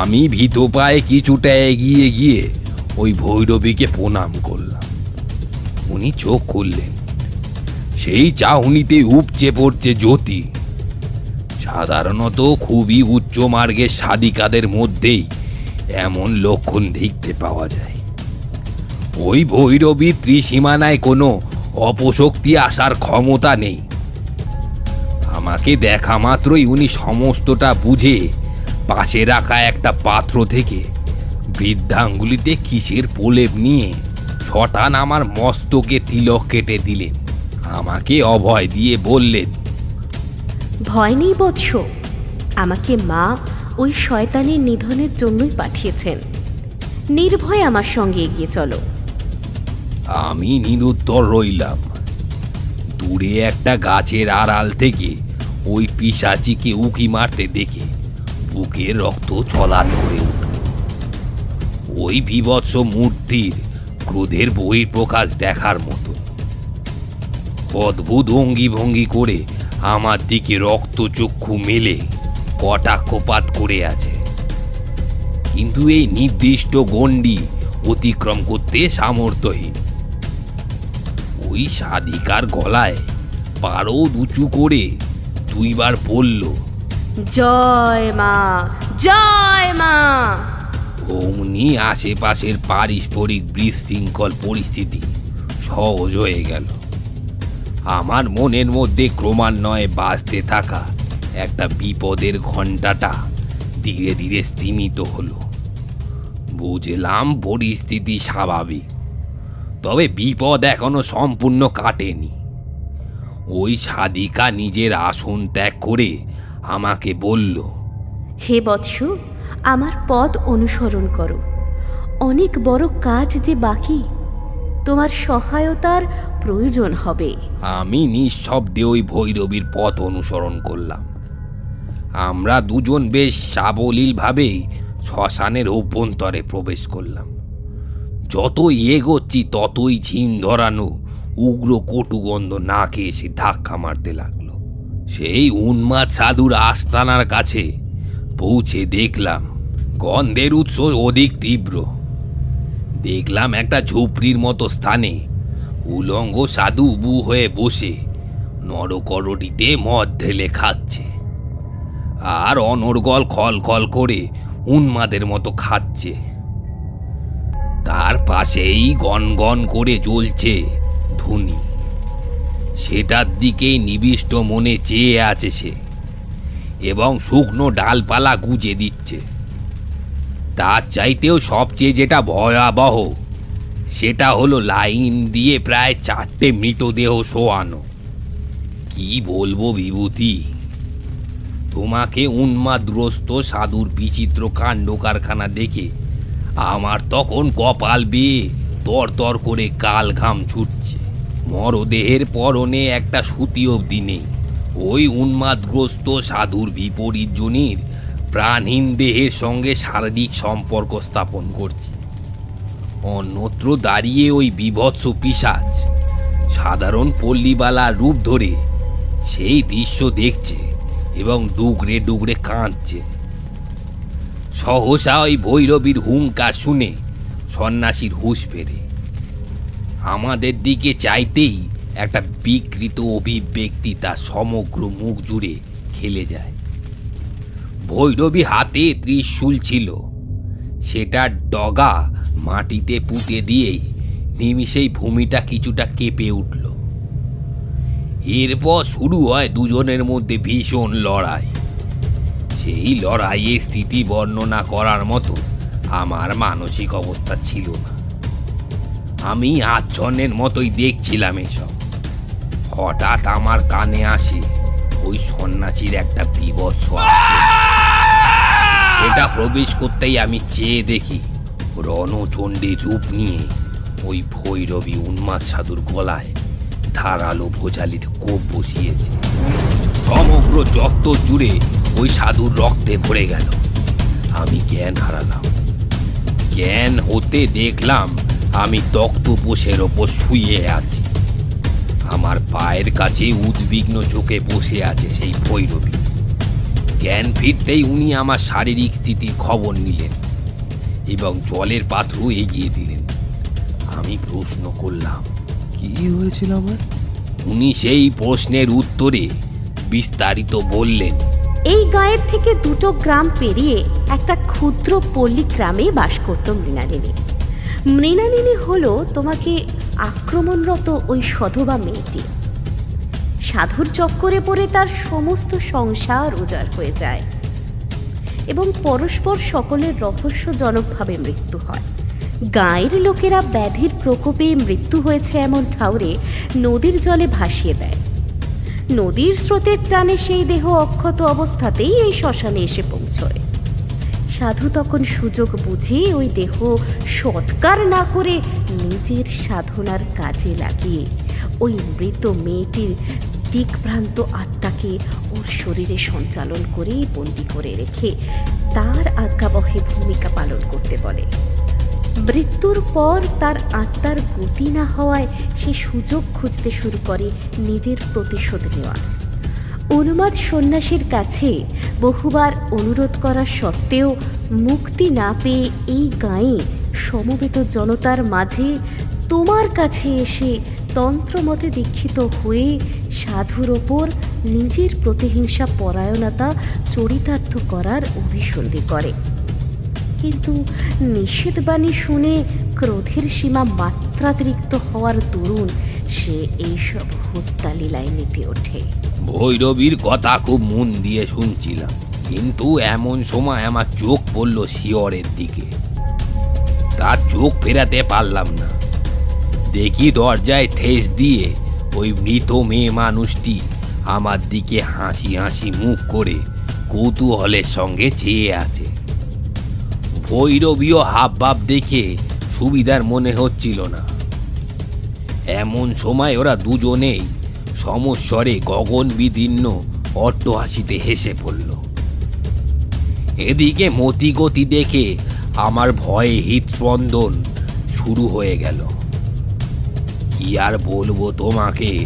আমি ভীত পায়ে কিছুটা এগিয়ে গিয়ে ওই ভৈরবীকে প্রণাম করলাম। উনি চোখ খুললেন। সেই চাহনিতে উপচে পড়ছে জ্যোতি। সাধারণত খুবই উচ্চ মার্গের সাধিকাদের মধ্যেই এমন লক্ষণ দেখতে পাওয়া যায়। ওই ভৈরবী ত্রিসীমানায় কোনো অপশক্তি আসার ক্ষমতা নেই। আমাকে দেখা মাত্রই উনি সমস্তটা বুঝে পাশে রাখা একটা পাত্র থেকে বৃদ্ধাঙ্গুলিতে কিসের প্রলেপ নিয়ে ছটান আমার মস্তকে তিলক কেটে দিলেন। আমাকে অভয় দিয়ে বললেন, ভয় নেই বৎস, আমাকে মা ওই শয়তানের নিধনের জন্যই পাঠিয়েছেন। নির্ভয়ে আমার সঙ্গে এগিয়ে চলো। আমি নিরুত্তর রইলাম। দূরে একটা গাছের আড়াল থেকে ওই পিশাচিকে উকি মারতে দেখে বুকের রক্ত ছলাৎ করে উঠল। ওই বীভৎস মূর্তির ক্রোধের বহিঃপ্রকাশ দেখার মতো। অদ্ভুত অঙ্গি ভঙ্গি করে আমার দিকে রক্তচক্ষু মেলে কটাক্ষপাত করে আছে, কিন্তু এই নির্দিষ্ট গণ্ডি অতিক্রম করতে সামর্থ্যহীন। ওই সাধিকার গলায় পারদ উঁচু করে দুইবার বলল, জয় মা, জয় মা। অমনি আশেপাশের পারস্পরিক বিশৃঙ্খল পরিস্থিতি সহজ হয়ে গেল। আমার মনের মধ্যে ক্রমান্বয়ে বাজতে থাকা একটা বিপদের ঘণ্টাটা ধীরে ধীরে স্তিমিত হলো। বুঝলাম পরিস্থিতি স্বাভাবিক, তবে বিপদ এখনো সম্পূর্ণ কাটেনি। ওই সাধিকা নিজের আসন ত্যাগ করে আমাকে বলল, হে বৎস, আমার পথ অনুসরণ করো। অনেক বড় কাজ যে বাকি, তোমার সহায়তার প্রয়োজন হবে। আমি নিঃশব্দে ওই ভৈরবীর পথ অনুসরণ করলাম। আমরা দুজন বেশ সাবলীলভাবে শ্মশানের অভ্যন্তরে প্রবেশ করলাম। যতই এগোচ্ছি ততই ঝিম ধরানো উগ্র কটুগন্ধ নাকে এসে ধাক্কা মারতে লাগলো। সেই উন্মাদ সাধুর আস্তানার কাছে পৌঁছে দেখলাম গন্ধের উৎস অধিক তীব্র। দেখলাম একটা ঝুপড়ির মতো স্থানে উলঙ্গ সাধু উবু হয়ে বসে নরকরটিতে মদ ঢেলে খাচ্ছে, আর অনর্গল খল করে উন্মাদের মতো খাচ্ছে। তার পাশেই গনগন করে জ্বলছে ধুনি, সেটার দিকেই নিবিষ্ট মনে চেয়ে আছে সে, এবং শুকনো ডালপালা গুজে দিচ্ছে। তার চাইতেও সবচেয়ে যেটা ভয়াবহ সেটা হলো লাইন দিয়ে প্রায় 4টে মৃতদেহ শোয়ানো। কি বলবো বিভূতি, তোমাকে উন্মাদগ্রস্ত সাধুর বিচিত্র কাণ্ড কারখানা দেখে আমার তখন কপাল বেয়ে তর করে কাল ঘাম ছুটছে। মরদেহের পরনে একটা সুতি অবধি নেই। ওই উন্মাদগ্রস্ত সাধুর বিপরীত জনের প্রাণহীন দেহের সঙ্গে শারীরিক সম্পর্ক স্থাপন করছে। অন্যত্র দাঁড়িয়ে ওই বিভৎস পিশাচ সাধারণ পল্লীবালার রূপ ধরে সেই দৃশ্য দেখছে এবং ডুগরে ডুগরে কাঁদছে। সহসা ওই ভৈরবীর হুঙ্কার শুনে সন্ন্যাসীর হুঁশ ফেরে। আমাদের দিকে চাইতেই একটা বিকৃত অভিব্যক্তি তার সমগ্র মুখ জুড়ে খেলে যায়। ভৈরবী হাতে ত্রিশূল ছিল, সেটার ডগা মাটিতে পুঁতে দিয়েই নিমিষেই ভূমিটা কিছুটা কেঁপে উঠল। এরপর শুরু হয় দুজনের মধ্যে ভীষণ লড়াই। সেই লড়াইয়ের স্থিতি বর্ণনা করার মতো আমার মানসিক অবস্থা ছিল না। আমি আচ্ছন্নের মতোই দেখছিলাম এসব। হঠাৎ আমার কানে আসে ওই সন্ন্যাসীর একটা বীভৎস আর্তনাদ। সেটা প্রবেশ করতেই আমি চেয়ে দেখি রণচণ্ডীর রূপ নিয়ে ওই ভৈরবী উন্মাদ সাধুর গলায় ধারালো ভোজালির কোপ বসিয়েছে। সমগ্র চত্বর জুড়ে ওই সাধুর রক্তে ভরে গেল। আমি জ্ঞান হারালাম। জ্ঞান হতে দেখলাম আমি তক্তপোষের ওপর শুয়ে আছি। আমার পায়ের কাছে উদ্বিগ্ন চোখে বসে আছে সেই ভৈরবী। জ্ঞান ফিরতেই উনি আমার শারীরিক স্থিতির খবর নিলেন এবং জলের পাত্র এগিয়ে দিলেন। আমি প্রশ্ন করলাম, কি হয়েছিল আমার? উনি সেই প্রশ্নের উত্তরে বিস্তারিত বললেন। এই গাঁয়ের থেকে 2টো গ্রাম পেরিয়ে একটা ক্ষুদ্র পল্লী গ্রামে বাস করত মৃণালিনী। মৃণালিনী হলো তোমাকে আক্রমণরত ওই সধবা মেয়েটি। সাধুর চক্করে পড়ে তার সমস্ত সংসার উজাড় হয়ে যায় এবং পরস্পর সকলের রহস্যজনকভাবে মৃত্যু হয়। গাঁয়ের লোকেরা ব্যাধির প্রকোপে মৃত্যু হয়েছে এমন ঠাউরে নদীর জলে ভাসিয়ে দেয়। নদীর স্রোতের টানে সেই দেহ অক্ষত অবস্থাতেই এই শ্মশানে এসে পৌঁছয়। সাধু তখন সুযোগ বুঝে ওই দেহ সৎকার না করে নিজের সাধনার কাজে লাগিয়ে ওই মৃত মেয়েটির দিকভ্রান্ত আত্মাকে ওর শরীরে সঞ্চালন করে বন্দি করে রেখে তার আজ্ঞাবহে ভূমিকা পালন করতে বলে। মৃত্যুর পর তার আত্মার গতি না হওয়ায় সে সুযোগ খুঁজতে শুরু করে নিজের প্রতিশোধ নেওয়ার। উন্মাদ সন্ন্যাসীর কাছে বহুবার অনুরোধ করা সত্ত্বেও মুক্তি না পেয়ে এই গাঁয়ে সমবেত জনতার মাঝে তোমার কাছে এসে তন্ত্রমতে দীক্ষিত হয়ে সাধুর ওপর নিজের প্রতিহিংসা পরায়ণতা চরিতার্থ করার অভিসন্ধি করে। কিন্তু নিষেধবাণী শুনে ক্রোধের সীমা মাত্রাতিরিক্ত হওয়ার দরুন সে এইসব হত্যা লীলায় মেতে ওঠে। ভৈরবীর কথা খুব মন দিয়ে শুনছিলাম, কিন্তু এমন সময় আমার চোখ পড়ল শিয়রের দিকে। তার চোখ ফেরাতে পারলাম না। দেখি দরজায় ঠেস দিয়ে ওই মৃত মেয়ে মানুষটি আমার দিকে হাসি হাসি মুখ করে কৌতূহলের সঙ্গে চেয়ে আছে। ভৈরবীয় হাবভাব দেখে সুবিধার মনে হচ্ছিল না। এমন সময় ওরা দুজনেই সমস্বরে গগন বিদীর্ণ অট্টহাসিতে হেসে পড়ল। এদিকে মতিগতি দেখে আমার ভয়ে হৃৎস্পন্দন শুরু হয়ে গেল। কি আর বলবো তোমাকে,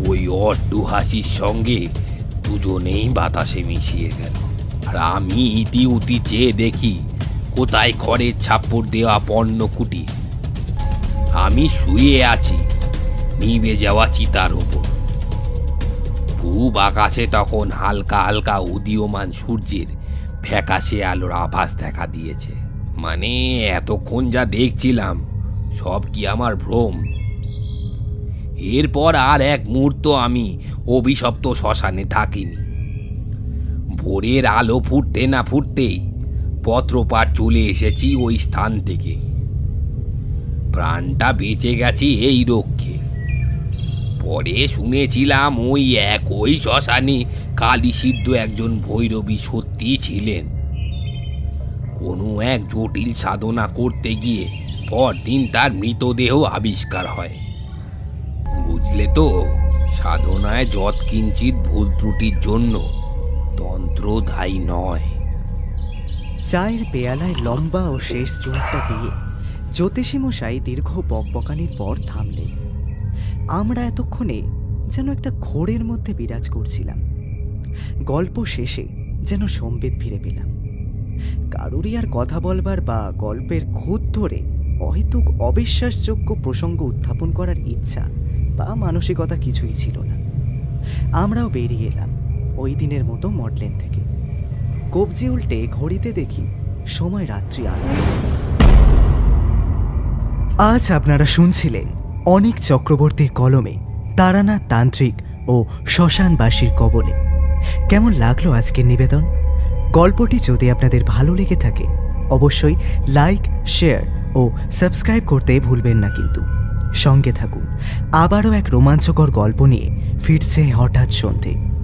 ওই অট্টু হাসির সঙ্গে দুজনেই বাতাসে মিশিয়ে গেল। আর আমি ইতি উতি চেয়ে দেখি কোথায় খড়ের ছাপ্পড় দেওয়া পণ্য কুটি। আমি শুয়ে আছি নিভে যাওয়া চিতার ওপর। পূব আকাশে তখন হালকা হালকা উদীয়মান সূর্যের ফ্যাকাশে আলোর আভাস দেখা দিয়েছে। মানে এতক্ষণ যা দেখছিলাম সব কি আমার ভ্রম? এরপর আর এক মুহূর্ত আমি অভিশপ্ত শ্মশানে থাকিনি। ভোরের আলো ফুটতে না ফুটতেই পত্রপাঠ চলে এসেছি ওই স্থান থেকে। প্রাণটা বেঁচে গেছে এই রক্ষে। পরে শুনেছিলাম ওই একই শ্মশানে কালীসিদ্ধ একজন ভৈরবী সত্যি ছিলেন। কোনো এক জটিল সাধনা করতে গিয়ে পরদিন তার মৃতদেহ আবিষ্কার হয়। বুঝলে তো, সাধনায় যৎকিঞ্চিত ভুল ত্রুটির জন্য তন্ত্র দায়ী নয়। চায়ের পেয়ালায় লম্বা ও শেষ জোয়ারটা দিয়ে জ্যোতিষীমশাই দীর্ঘ বকবকানির পর থামলেন। আমরা এতক্ষণে যেন একটা ঘোরের মধ্যে বিরাজ করছিলাম। গল্প শেষে যেন সম্বিত ফিরে পেলাম। কারুরই আর কথা বলবার বা গল্পের খুঁত ধরে অহেতুক অবিশ্বাসযোগ্য প্রসঙ্গ উত্থাপন করার ইচ্ছা বা মানসিকতা কিছুই ছিল না। আমরাও বেরিয়ে এলাম ওই দিনের মতো মডলেন থেকে। কবজি উল্টে ঘড়িতে দেখি সময় রাত্রি ৮। আজ আপনারা শুনছিলেন অনিক চক্রবর্তীর কলমে তারানাথ তান্ত্রিক ও শ্মশানবাসীর কবলে। কেমন লাগলো আজকের নিবেদন? গল্পটি যদি আপনাদের ভালো লেগে থাকে অবশ্যই লাইক, শেয়ার ও সাবস্ক্রাইব করতে ভুলবেন না। কিন্তু সঙ্গে থাকুন, আবারও এক রোমাঞ্চকর গল্প নিয়ে ফিরছে হঠাৎ সন্ধে।